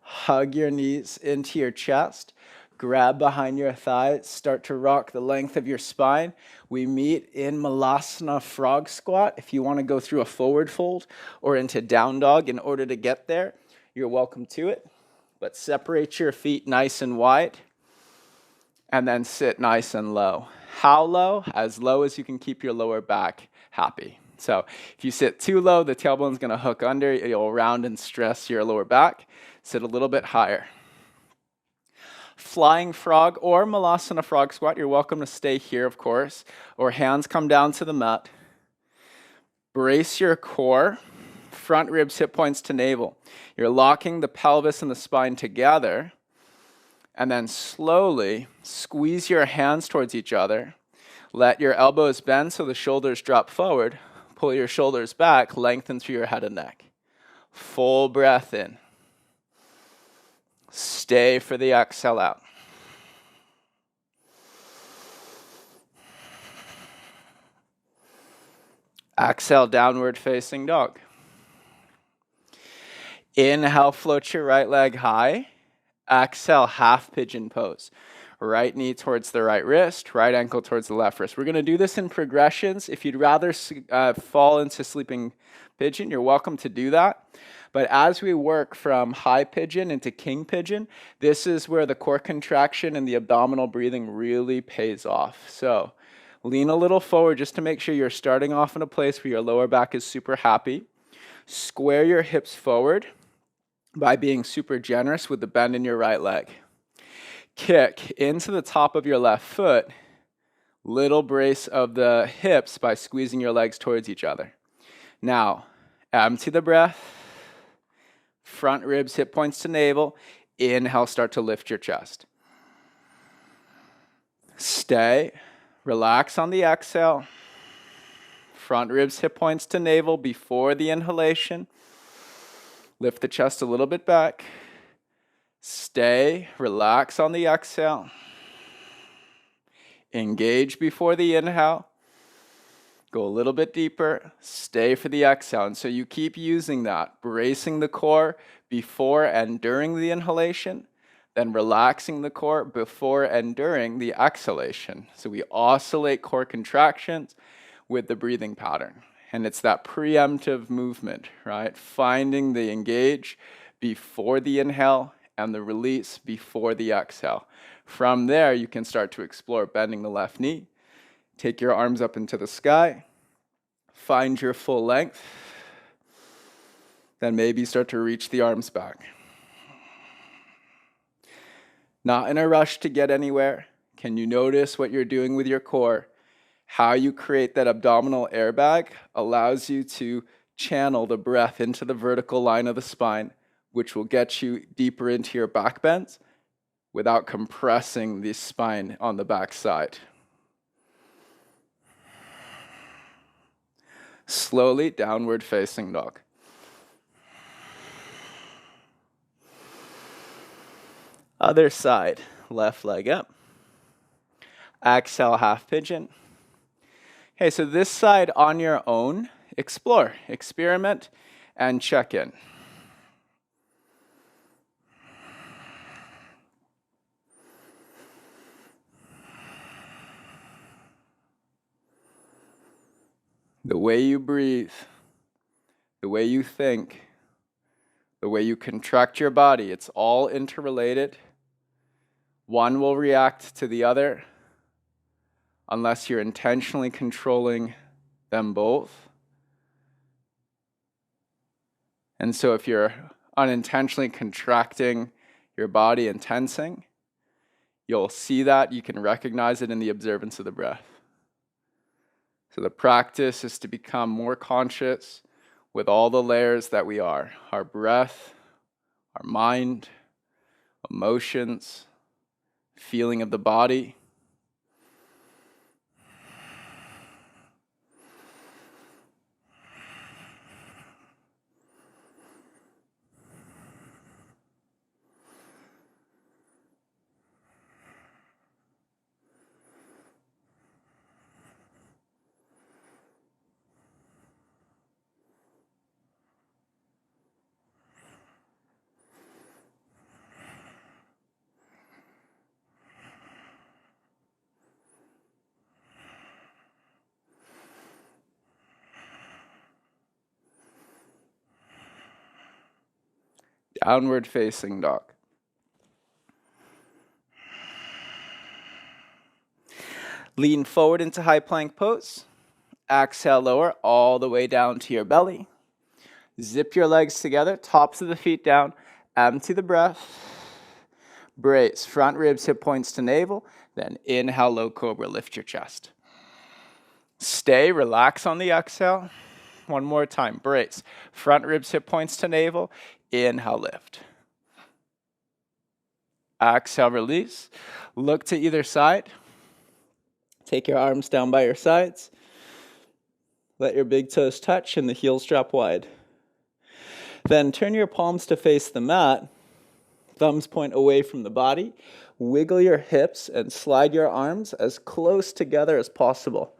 Hug your knees into your chest. Grab behind your thighs. Start to rock the length of your spine. We meet in Malasana frog squat. If you want to go through a forward fold or into down dog in order to get there, you're welcome to it. But separate your feet nice and wide. And then sit nice and low. How low? As low as you can keep your lower back happy. So if you sit too low, the tailbone's going to hook under. You'll round and stress your lower back. Sit a little bit higher. Flying frog or Malasana frog squat. You're welcome to stay here, of course. Or hands come down to the mat. Brace your core. Front ribs, hip points to navel. You're locking the pelvis and the spine together. And then slowly squeeze your hands towards each other. Let your elbows bend so the shoulders drop forward. Pull your shoulders back, lengthen through your head and neck. Full breath in. Stay for the exhale out. Exhale, downward facing dog. Inhale, float your right leg high. Exhale, half pigeon pose. Right knee towards the right wrist, right ankle towards the left wrist. We're going to do this in progressions. If you'd rather fall into sleeping pigeon, you're welcome to do that. But as we work from high pigeon into king pigeon, this is where the core contraction and the abdominal breathing really pays off. So lean a little forward just to make sure you're starting off in a place where your lower back is super happy. Square your hips forward by being super generous with the bend in your right leg. Kick into the top of your left foot, little brace of the hips by squeezing your legs towards each other. Now, empty the breath, front ribs, hip points to navel. Inhale, start to lift your chest. Stay, relax on the exhale. Front ribs, hip points to navel before the inhalation. Lift the chest a little bit back. Stay, relax on the exhale. Engage before the inhale. Go a little bit deeper. Stay for the exhale. And so you keep using that, bracing the core before and during the inhalation, then relaxing the core before and during the exhalation. So we oscillate core contractions with the breathing pattern. And it's that preemptive movement, right? Finding the engage before the inhale and the release before the exhale. From there, you can start to explore bending the left knee. Take your arms up into the sky. Find your full length. Then maybe start to reach the arms back. Not in a rush to get anywhere. Can you notice what you're doing with your core? How you create that abdominal airbag allows you to channel the breath into the vertical line of the spine, which will get you deeper into your back bends without compressing the spine on the back side. Slowly, downward facing dog. Other side, left leg up. Exhale, half pigeon. Okay, so this side on your own, explore, experiment, and check in. The way you breathe, the way you think, the way you contract your body, it's all interrelated. One will react to the other unless you're intentionally controlling them both. And so if you're unintentionally contracting your body and tensing, you'll see that, you can recognize it in the observance of the breath. So the practice is to become more conscious with all the layers that we are. Our breath, our mind, emotions, feeling of the body. Downward facing dog. Lean forward into high plank pose. Exhale, lower all the way down to your belly. Zip your legs together, tops of the feet down. Empty the breath. Brace, front ribs, hip points to navel. Then inhale, low cobra, lift your chest. Stay, relax on the exhale. One more time, brace. Front ribs, hip points to navel. Inhale, lift. Exhale, release. Look to either side. Take your arms down by your sides. Let your big toes touch and the heels drop wide. Then turn your palms to face the mat. Thumbs point away from the body. Wiggle your hips and slide your arms as close together as possible.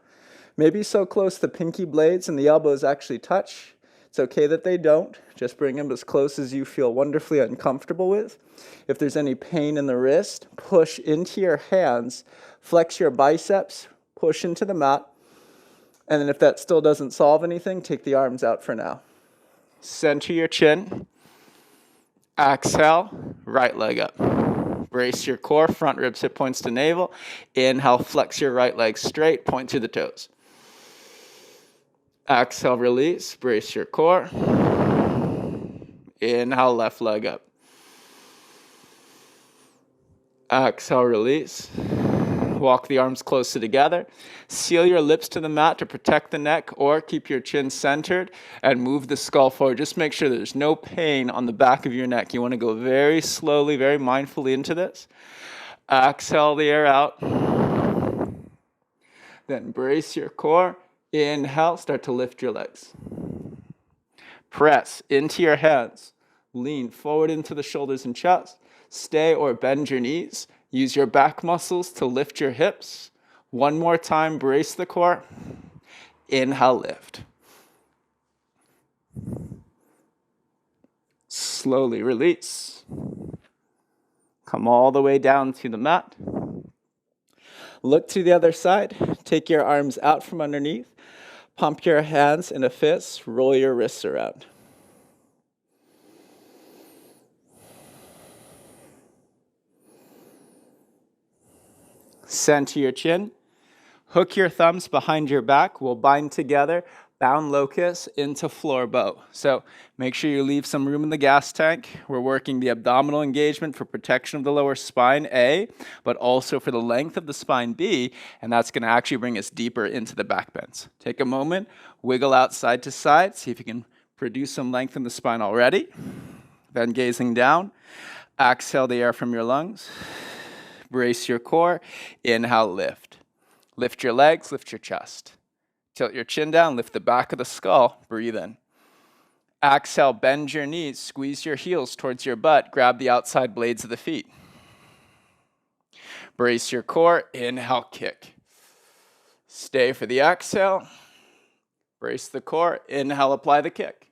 Maybe so close the pinky blades and the elbows actually touch. It's okay that they don't. Just bring them as close as you feel wonderfully uncomfortable with. If there's any pain in the wrist, push into your hands, flex your biceps, push into the mat. And then if that still doesn't solve anything, take the arms out for now. Center your chin. Exhale, right leg up. Brace your core, front ribs, hip points to navel. Inhale, flex your right leg straight, point to the toes. Exhale, release, brace your core. Inhale, left leg up. Exhale, release. Walk the arms closer together. Seal your lips to the mat to protect the neck, or keep your chin centered and move the skull forward. Just make sure there's no pain on the back of your neck. You want to go very slowly, very mindfully into this. Exhale the air out. Then brace your core. Inhale, start to lift your legs. Press into your hands. Lean forward into the shoulders and chest. Stay or bend your knees. Use your back muscles to lift your hips. One more time, brace the core. Inhale, lift. Slowly release. Come all the way down to the mat. Look to the other side. Take your arms out from underneath. Pump your hands in a fist. Roll your wrists around. Center your chin. Hook your thumbs behind your back. We'll bind together, bound locust into floor bow. So make sure you leave some room in the gas tank. We're working the abdominal engagement for protection of the lower spine, A, but also for the length of the spine, B, and that's going to actually bring us deeper into the back bends. Take a moment, wiggle out side to side, see if you can produce some length in the spine already. Then gazing down, exhale the air from your lungs. Brace your core. Inhale, lift. Lift your legs, lift your chest. Tilt your chin down, lift the back of the skull, breathe in. Exhale, bend your knees, squeeze your heels towards your butt, grab the outside blades of the feet. Brace your core, inhale, kick. Stay for the exhale. Brace the core, inhale, apply the kick.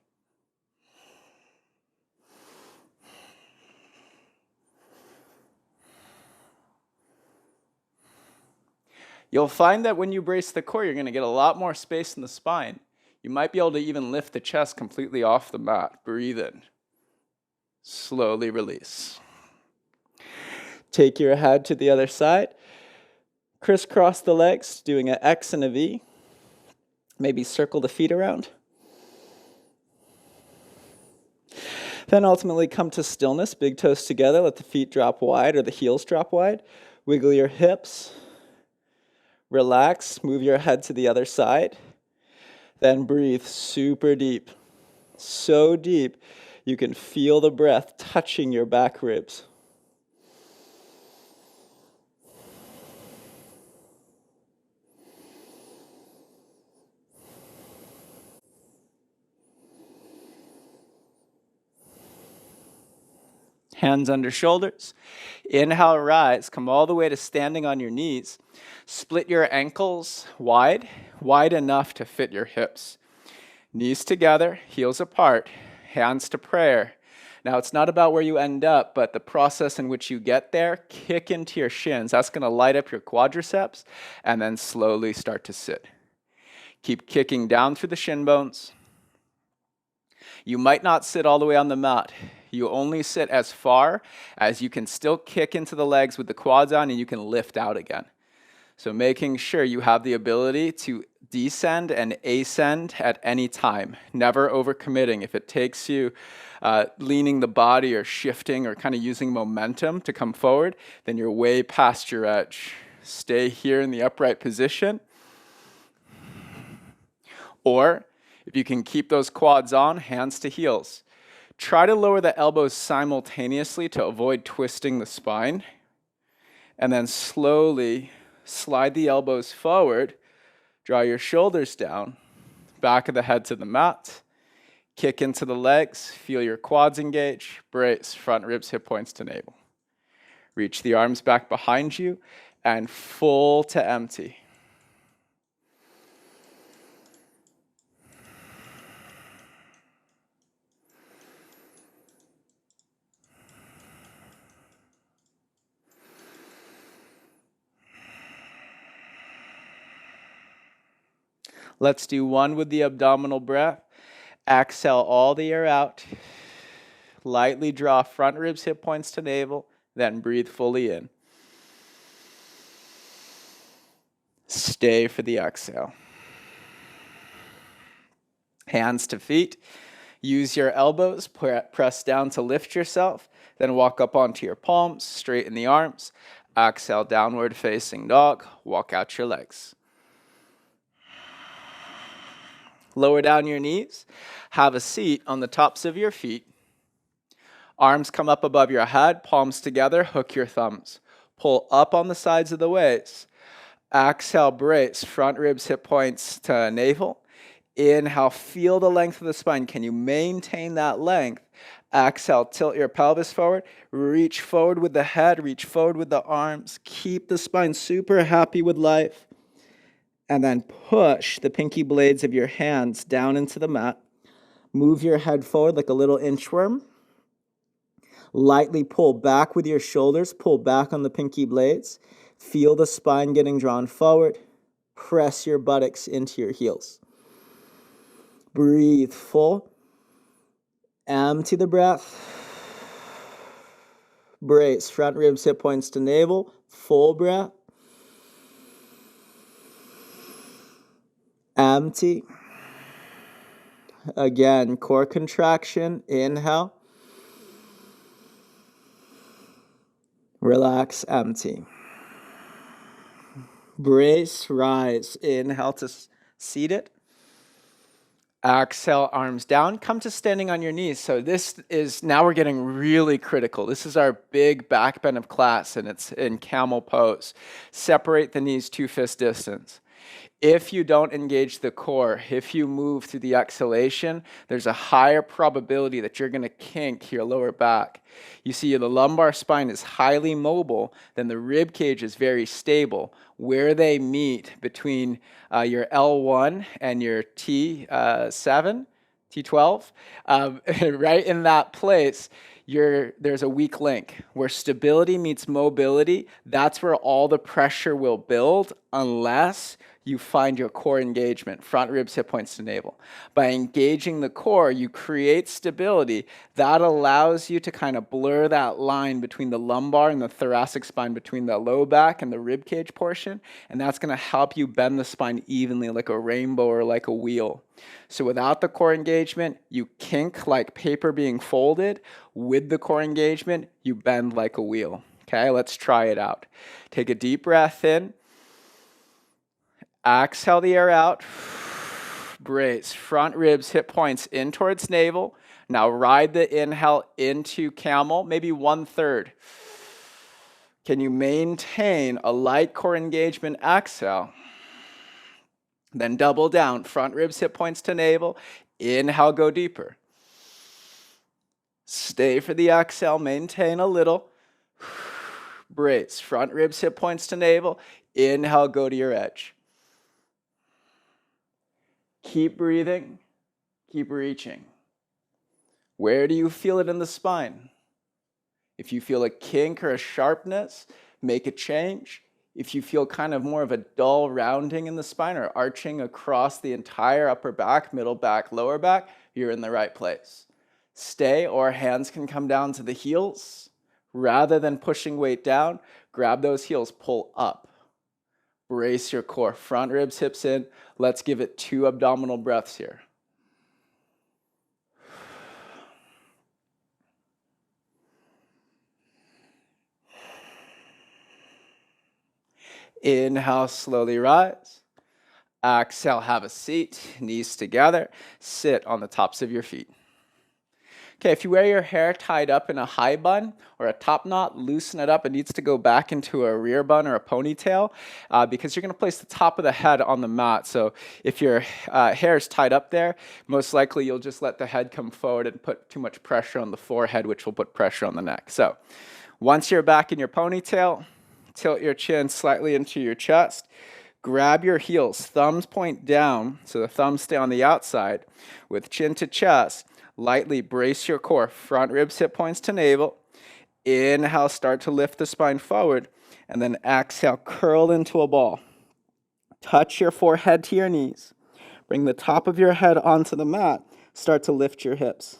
You'll find that when you brace the core, you're going to get a lot more space in the spine. You might be able to even lift the chest completely off the mat. Breathe in. Slowly release. Take your head to the other side. Crisscross the legs, doing an X and a V. Maybe circle the feet around. Then ultimately come to stillness, big toes together, let the feet drop wide or the heels drop wide. Wiggle your hips. Relax, move your head to the other side. Then breathe super deep. So deep, you can feel the breath touching your back ribs. Hands under shoulders. Inhale, rise. Come all the way to standing on your knees. Split your ankles wide, wide enough to fit your hips. Knees together, heels apart, hands to prayer. Now, it's not about where you end up, but the process in which you get there. Kick into your shins. That's going to light up your quadriceps, and then slowly start to sit. Keep kicking down through the shin bones. You might not sit all the way on the mat. You only sit as far as you can still kick into the legs with the quads on, and you can lift out again. So making sure you have the ability to descend and ascend at any time, never overcommitting. If it takes you leaning the body or shifting or kind of using momentum to come forward, then you're way past your edge. Stay here in the upright position. Or if you can keep those quads on, hands to heels. Try to lower the elbows simultaneously to avoid twisting the spine. And then slowly slide the elbows forward. Draw your shoulders down. Back of the head to the mat. Kick into the legs. Feel your quads engage. Brace, front ribs, hip points to navel. Reach the arms back behind you and full to empty. Let's do one with the abdominal breath. Exhale all the air out. Lightly draw front ribs, hip points to navel, then breathe fully in. Stay for the exhale. Hands to feet. Use your elbows, press down to lift yourself, then walk up onto your palms, straighten the arms. Exhale, downward facing dog. Walk out your legs. Lower down your knees. Have a seat on the tops of your feet. Arms come up above your head, palms together, hook your thumbs. Pull up on the sides of the waist. Exhale, brace, front ribs, hip points to navel. Inhale, feel the length of the spine. Can you maintain that length? Exhale, tilt your pelvis forward. Reach forward with the head, reach forward with the arms. Keep the spine super happy with life. And then push the pinky blades of your hands down into the mat. Move your head forward like a little inchworm. Lightly pull back with your shoulders. Pull back on the pinky blades. Feel the spine getting drawn forward. Press your buttocks into your heels. Breathe full. Empty the breath. Brace, front ribs, hip points to navel. Full breath. Empty. Again, core contraction. Inhale. Relax, empty. Brace, rise. Inhale to seated. Exhale, arms down. Come to standing on your knees. So this is, now we're getting really critical. This is our big back bend of class, and it's in Camel Pose. Separate the knees 2 fist distance. If you don't engage the core, if you move through the exhalation, there's a higher probability that you're going to kink your lower back. You see, the lumbar spine is highly mobile, then the rib cage is very stable. Where they meet between your L1 and your T7, T12, right in that place, there's a weak link. Where stability meets mobility, that's where all the pressure will build unless you find your core engagement, front ribs, hip points to navel. By engaging the core, you create stability. That allows you to kind of blur that line between the lumbar and the thoracic spine, between the low back and the rib cage portion, and that's going to help you bend the spine evenly like a rainbow or like a wheel. So without the core engagement, you kink like paper being folded. With the core engagement, you bend like a wheel. Okay, let's try it out. Take a deep breath in. Exhale the air out. Brace. Front ribs, hip points in towards navel. Now ride the inhale into camel, maybe 1/3. Can you maintain a light core engagement? Exhale. Then double down. Front ribs, hip points to navel. Inhale, go deeper. Stay for the exhale. Maintain a little. Brace. Front ribs, hip points to navel. Inhale, go to your edge. Keep breathing, keep reaching. Where do you feel it in the spine? If you feel a kink or a sharpness, make a change. If you feel kind of more of a dull rounding in the spine or arching across the entire upper back, middle back, lower back, you're in the right place. Stay, or hands can come down to the heels. Rather than pushing weight down, grab those heels, pull up. Brace your core, front ribs, hips in. Let's give it 2 abdominal breaths here. Inhale, slowly rise. Exhale, have a seat, knees together. Sit on the tops of your feet. Okay, if you wear your hair tied up in a high bun or a top knot, loosen it up. It needs to go back into a rear bun or a ponytail because you're going to place the top of the head on the mat. So if your hair is tied up there, most likely you'll just let the head come forward and put too much pressure on the forehead, which will put pressure on the neck. So once you're back in your ponytail, tilt your chin slightly into your chest. Grab your heels, thumbs point down, so the thumbs stay on the outside. With chin to chest, lightly brace your core, front ribs, hip points to navel. Inhale, start to lift the spine forward, and then exhale, curl into a ball. Touch your forehead to your knees. Bring the top of your head onto the mat. Start to lift your hips.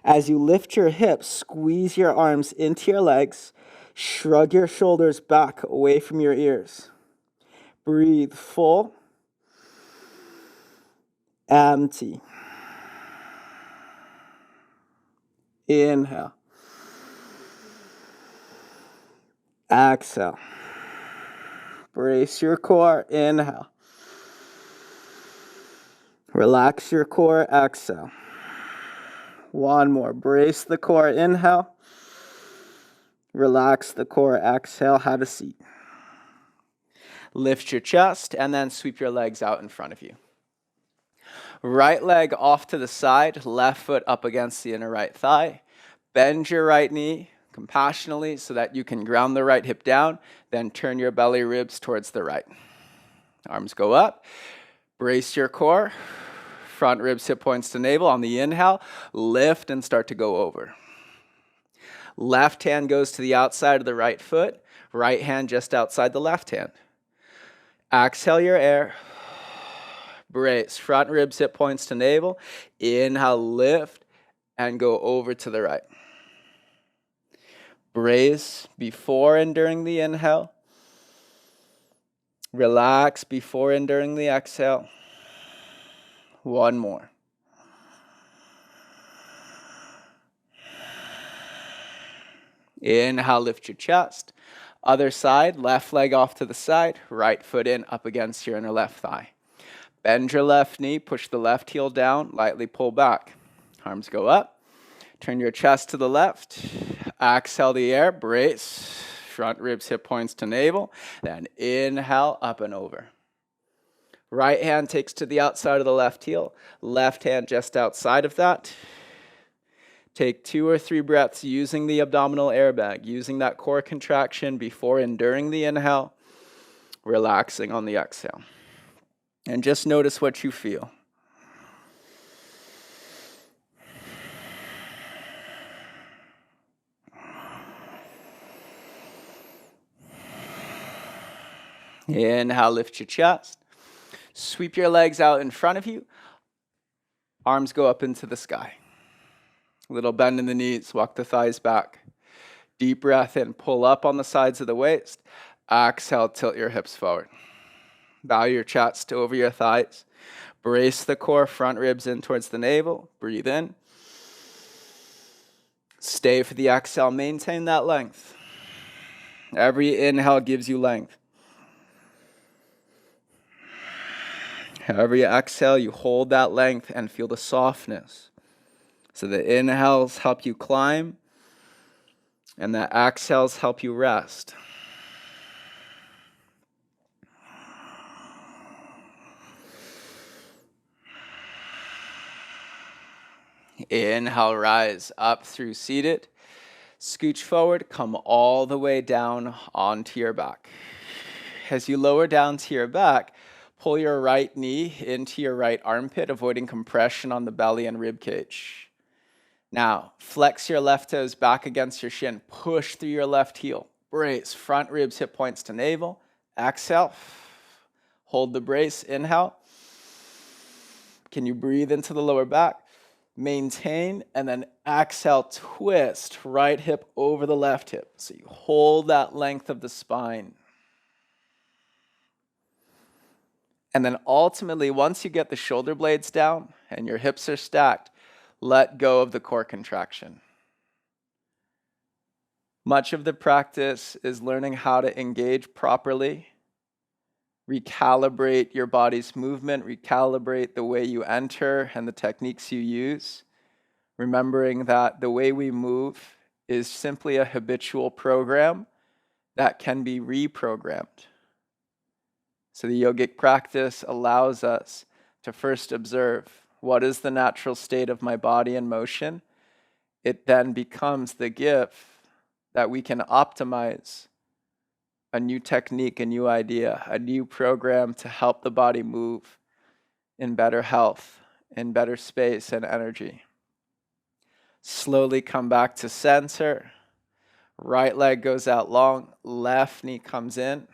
As you lift your hips, squeeze your arms into your legs. Shrug your shoulders back away from your ears. Breathe full. Empty. Inhale. Exhale. Brace your core. Inhale. Relax your core. Exhale. One more. Brace the core. Inhale. Relax the core. Exhale. Have a seat. Lift your chest and then sweep your legs out in front of you. Right leg off to the side, left foot up against the inner right thigh. Bend your right knee compassionately so that you can ground the right hip down, then turn your belly ribs towards the right. Arms go up. Brace your core. Front ribs, hip points to navel. On the inhale, lift and start to go over. Left hand goes to the outside of the right foot. Right hand just outside the left hand. Exhale your air. Brace. Front ribs, hip points to navel. Inhale, lift, and go over to the right. Brace before and during the inhale. Relax before and during the exhale. One more. Inhale, lift your chest. Other side, left leg off to the side, right foot in up against your inner left thigh. Bend your left knee, push the left heel down, lightly pull back. Arms go up. Turn your chest to the left. Exhale the air, brace. Front ribs, hip points to navel. Then inhale, up and over. Right hand takes to the outside of the left heel. Left hand just outside of that. Take 2 or 3 breaths using the abdominal airbag, using that core contraction before and during the inhale, relaxing on the exhale. And just notice what you feel. Inhale, lift your chest. Sweep your legs out in front of you. Arms go up into the sky. Little bend in the knees, walk the thighs back. Deep breath in, pull up on the sides of the waist. Exhale, tilt your hips forward. Bow your chest over your thighs. Brace the core, front ribs in towards the navel. Breathe in. Stay for the exhale, maintain that length. Every inhale gives you length. Every exhale, you hold that length and feel the softness. So the inhales help you climb, and the exhales help you rest. Inhale, rise up through seated. Scooch forward, come all the way down onto your back. As you lower down to your back, pull your right knee into your right armpit, avoiding compression on the belly and rib cage. Now, flex your left toes back against your shin. Push through your left heel. Brace, front ribs, hip points to navel. Exhale. Hold the brace. Inhale. Can you breathe into the lower back? Maintain, and then exhale, twist. Right hip over the left hip. So you hold that length of the spine. And then ultimately, once you get the shoulder blades down and your hips are stacked, let go of the core contraction. Much of the practice is learning how to engage properly, recalibrate your body's movement, recalibrate the way you enter and the techniques you use, remembering that the way we move is simply a habitual program that can be reprogrammed. So the yogic practice allows us to first observe what is the natural state of my body in motion. It then becomes the gift that we can optimize a new technique, a new idea, a new program to help the body move in better health, in better space and energy. Slowly come back to center. Right leg goes out long, left knee comes in.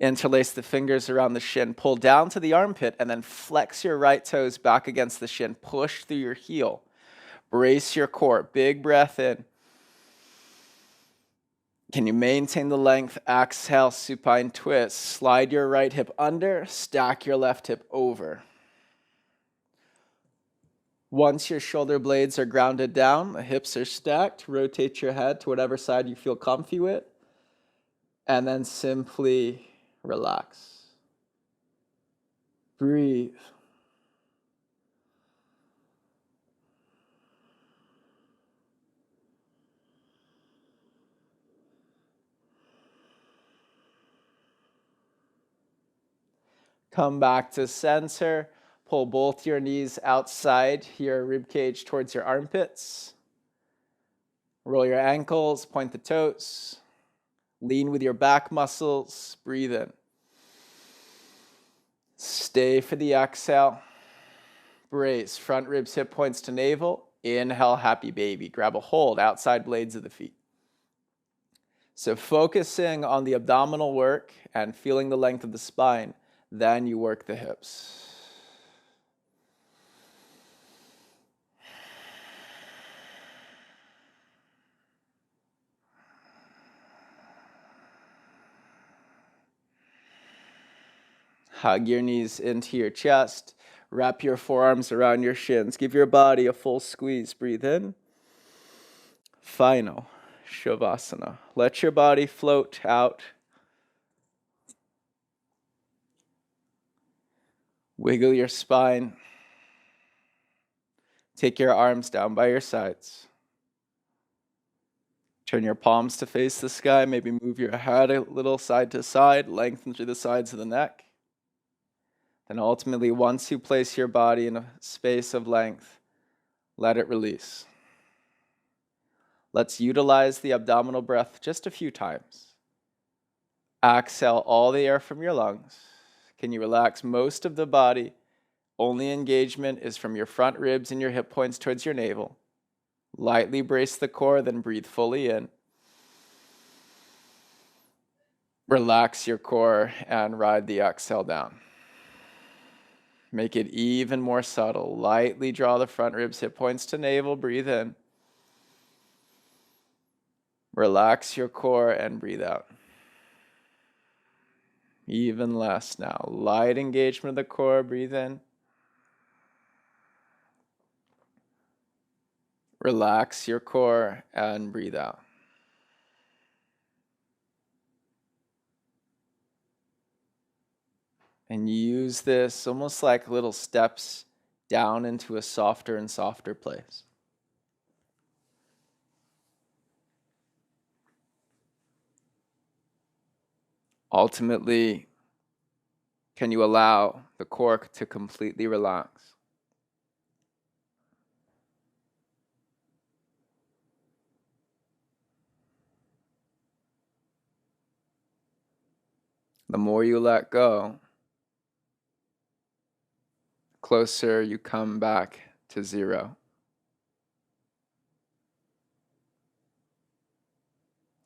Interlace the fingers around the shin, pull down to the armpit, and then flex your right toes back against the shin. Push through your heel. Brace your core. Big breath in. Can you maintain the length? Exhale, supine twist. Slide your right hip under, stack your left hip over. Once your shoulder blades are grounded down, the hips are stacked, rotate your head to whatever side you feel comfy with, and then simply relax. Breathe. Come back to center. Pull both your knees outside your rib cage towards your armpits. Roll your ankles, point the toes. Lean with your back muscles. Breathe in. Stay for the exhale. Brace, front ribs, hip points to navel. Inhale, happy baby. Grab a hold, outside blades of the feet. So focusing on the abdominal work and feeling the length of the spine, then you work the hips. Hug your knees into your chest. Wrap your forearms around your shins. Give your body a full squeeze. Breathe in. Final Shavasana. Let your body float out. Wiggle your spine. Take your arms down by your sides. Turn your palms to face the sky. Maybe move your head a little side to side. Lengthen through the sides of the neck. Then ultimately, once you place your body in a space of length, let it release. Let's utilize the abdominal breath just a few times. Exhale all the air from your lungs. Can you relax most of the body? Only engagement is from your front ribs and your hip points towards your navel. Lightly brace the core, then breathe fully in. Relax your core and ride the exhale down. Make it even more subtle. Lightly draw the front ribs, hip points to navel. Breathe in. Relax your core and breathe out. Even less now. Light engagement of the core. Breathe in. Relax your core and breathe out. And use this almost like little steps down into a softer and softer place. Ultimately, can you allow the core to completely relax? The more you let go, the closer you come back to zero.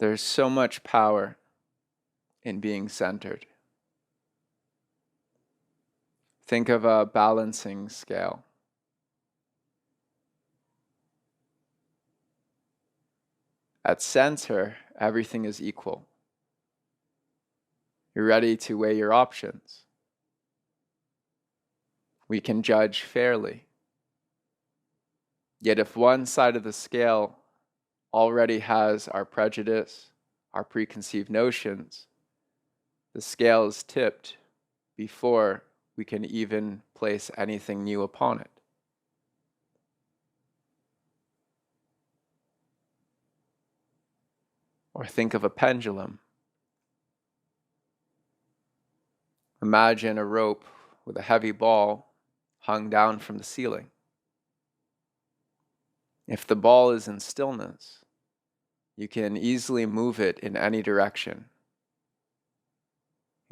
There's so much power in being centered. Think of a balancing scale. At center, everything is equal. You're ready to weigh your options. We can judge fairly. Yet if one side of the scale already has our prejudice, our preconceived notions, the scale is tipped before we can even place anything new upon it. Or think of a pendulum. Imagine a rope with a heavy ball hung down from the ceiling. If the ball is in stillness, you can easily move it in any direction.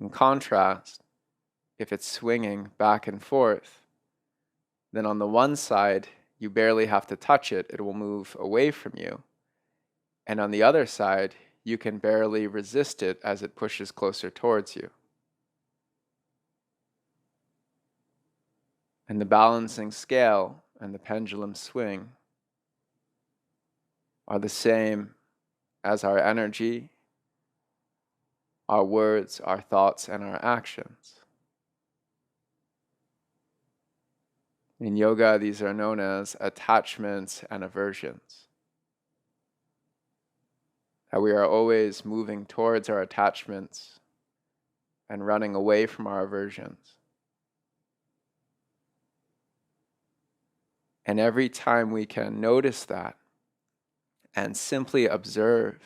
In contrast, if it's swinging back and forth, then on the one side, you barely have to touch it, it will move away from you. And on the other side, you can barely resist it as it pushes closer towards you. And the balancing scale and the pendulum swing are the same as our energy, our words, our thoughts, and our actions. In yoga, these are known as attachments and aversions. That we are always moving towards our attachments and running away from our aversions. And every time we can notice that and simply observe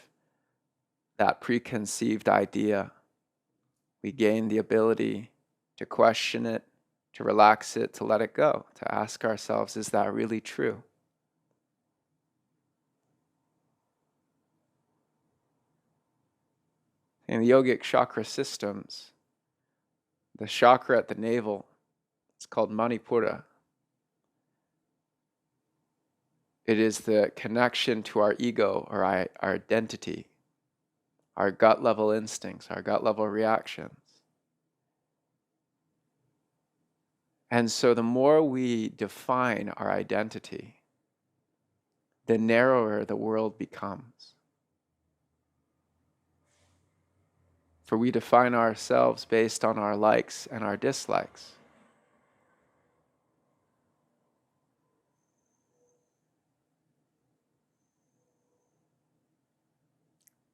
that preconceived idea, we gain the ability to question it, to relax it, to let it go, to ask ourselves, is that really true? In the yogic chakra systems, the chakra at the navel is called Manipura. It is the connection to our ego or our identity, our gut level instincts, our gut level reactions. And so the more we define our identity, the narrower the world becomes. For we define ourselves based on our likes and our dislikes.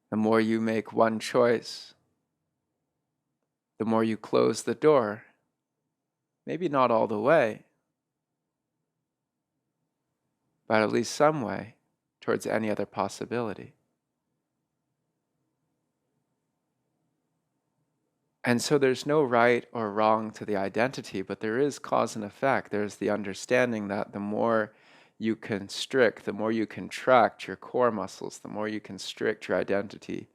The more you make one choice, the more you close the door. Maybe not all the way, but at least some way towards any other possibility. And so there's no right or wrong to the identity, but there is cause and effect. There's the understanding that the more you constrict, the more you contract your core muscles, the more you constrict your identity,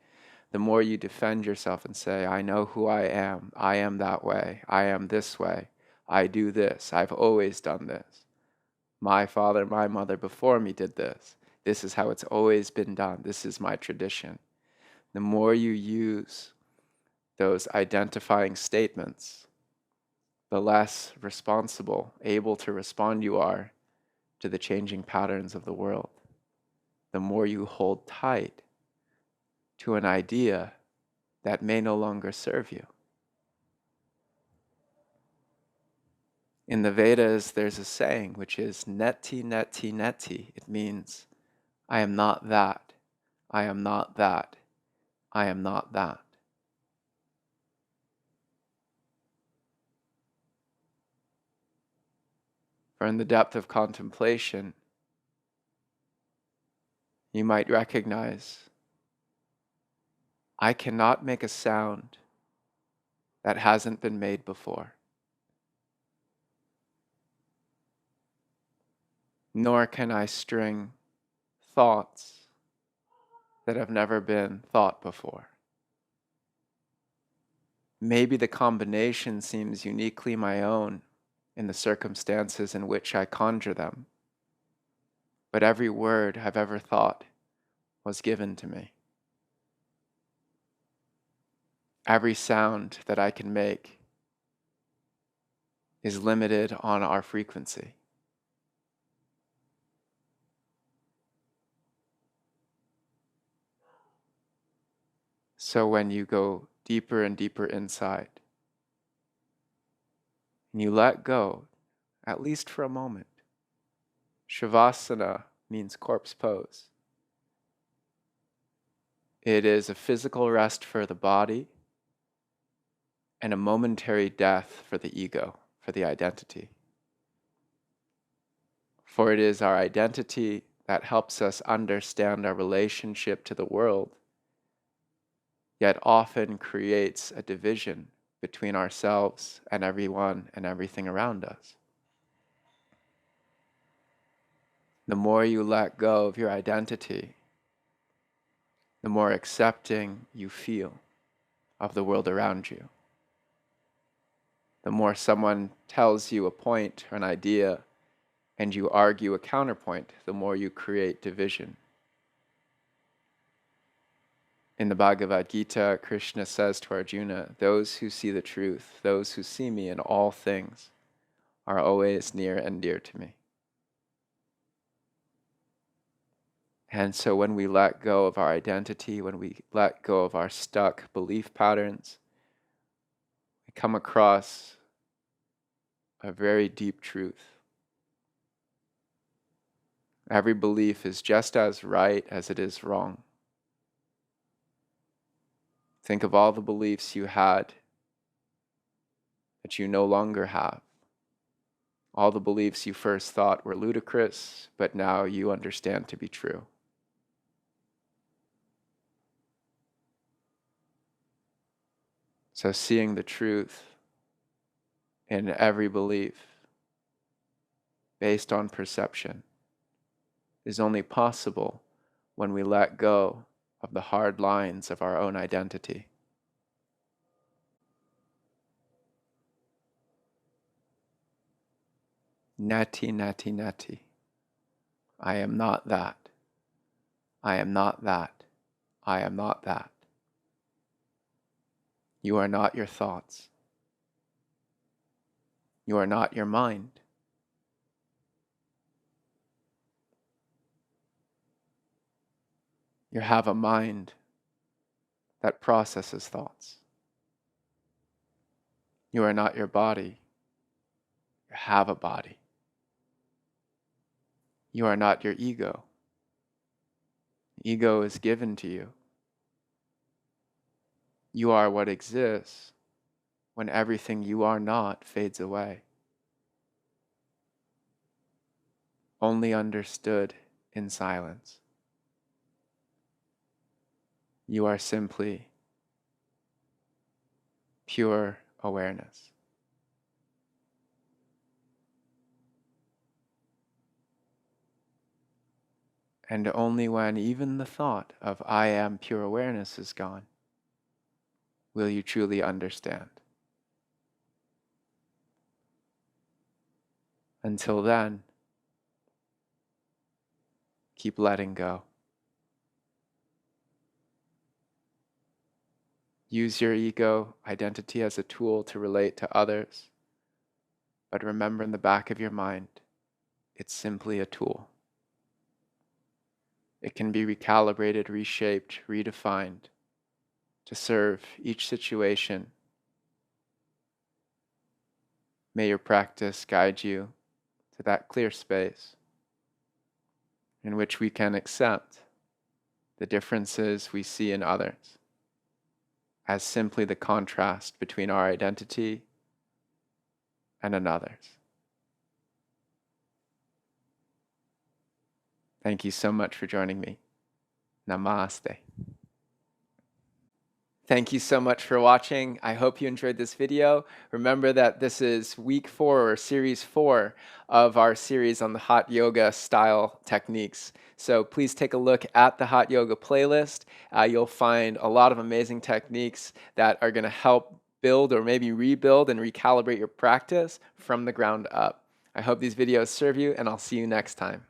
the more you defend yourself and say, I know who I am that way, I am this way, I do this, I've always done this. My father, my mother before me did this. This is how it's always been done. This is my tradition. The more you use those identifying statements, the less responsible, able to respond you are to the changing patterns of the world. The more you hold tight to an idea that may no longer serve you. In the Vedas, there's a saying which is neti, neti, neti. It means, I am not that, I am not that, I am not that. For in the depth of contemplation, you might recognize, I cannot make a sound that hasn't been made before. Nor can I string thoughts that have never been thought before. Maybe the combination seems uniquely my own in the circumstances in which I conjure them, but every word I've ever thought was given to me. Every sound that I can make is limited on our frequency. So when you go deeper and deeper inside, and you let go, at least for a moment. Shavasana means corpse pose. It is a physical rest for the body and a momentary death for the ego, for the identity. For it is our identity that helps us understand our relationship to the world, yet often creates a division between ourselves and everyone and everything around us. The more you let go of your identity, the more accepting you feel of the world around you. The more someone tells you a point or an idea and you argue a counterpoint, the more you create division. In the Bhagavad Gita, Krishna says to Arjuna, those who see the truth, those who see me in all things, are always near and dear to me. And so when we let go of our identity, when we let go of our stuck belief patterns, we come across a very deep truth. Every belief is just as right as it is wrong. Think of all the beliefs you had that you no longer have. All the beliefs you first thought were ludicrous, but now you understand to be true. So seeing the truth in every belief based on perception is only possible when we let go of the hard lines of our own identity. Neti, neti, neti. I am not that. I am not that. I am not that. You are not your thoughts. You are not your mind. You have a mind that processes thoughts. You are not your body. You have a body. You are not your ego. Ego is given to you. You are what exists when everything you are not fades away. Only understood in silence. You are simply pure awareness. And only when even the thought of I am pure awareness is gone, will you truly understand. Until then, keep letting go. Use your ego identity as a tool to relate to others, but remember in the back of your mind, it's simply a tool. It can be recalibrated, reshaped, redefined to serve each situation. May your practice guide you to that clear space in which we can accept the differences we see in others as simply the contrast between our identity and another's. Thank you so much for joining me. Namaste. Thank you so much for watching. I hope you enjoyed this video. Remember that this is week 4 or series 4 of our series on the hot yoga style techniques. So please take a look at the hot yoga playlist. You'll find a lot of amazing techniques that are going to help build or maybe rebuild and recalibrate your practice from the ground up. I hope these videos serve you, and I'll see you next time.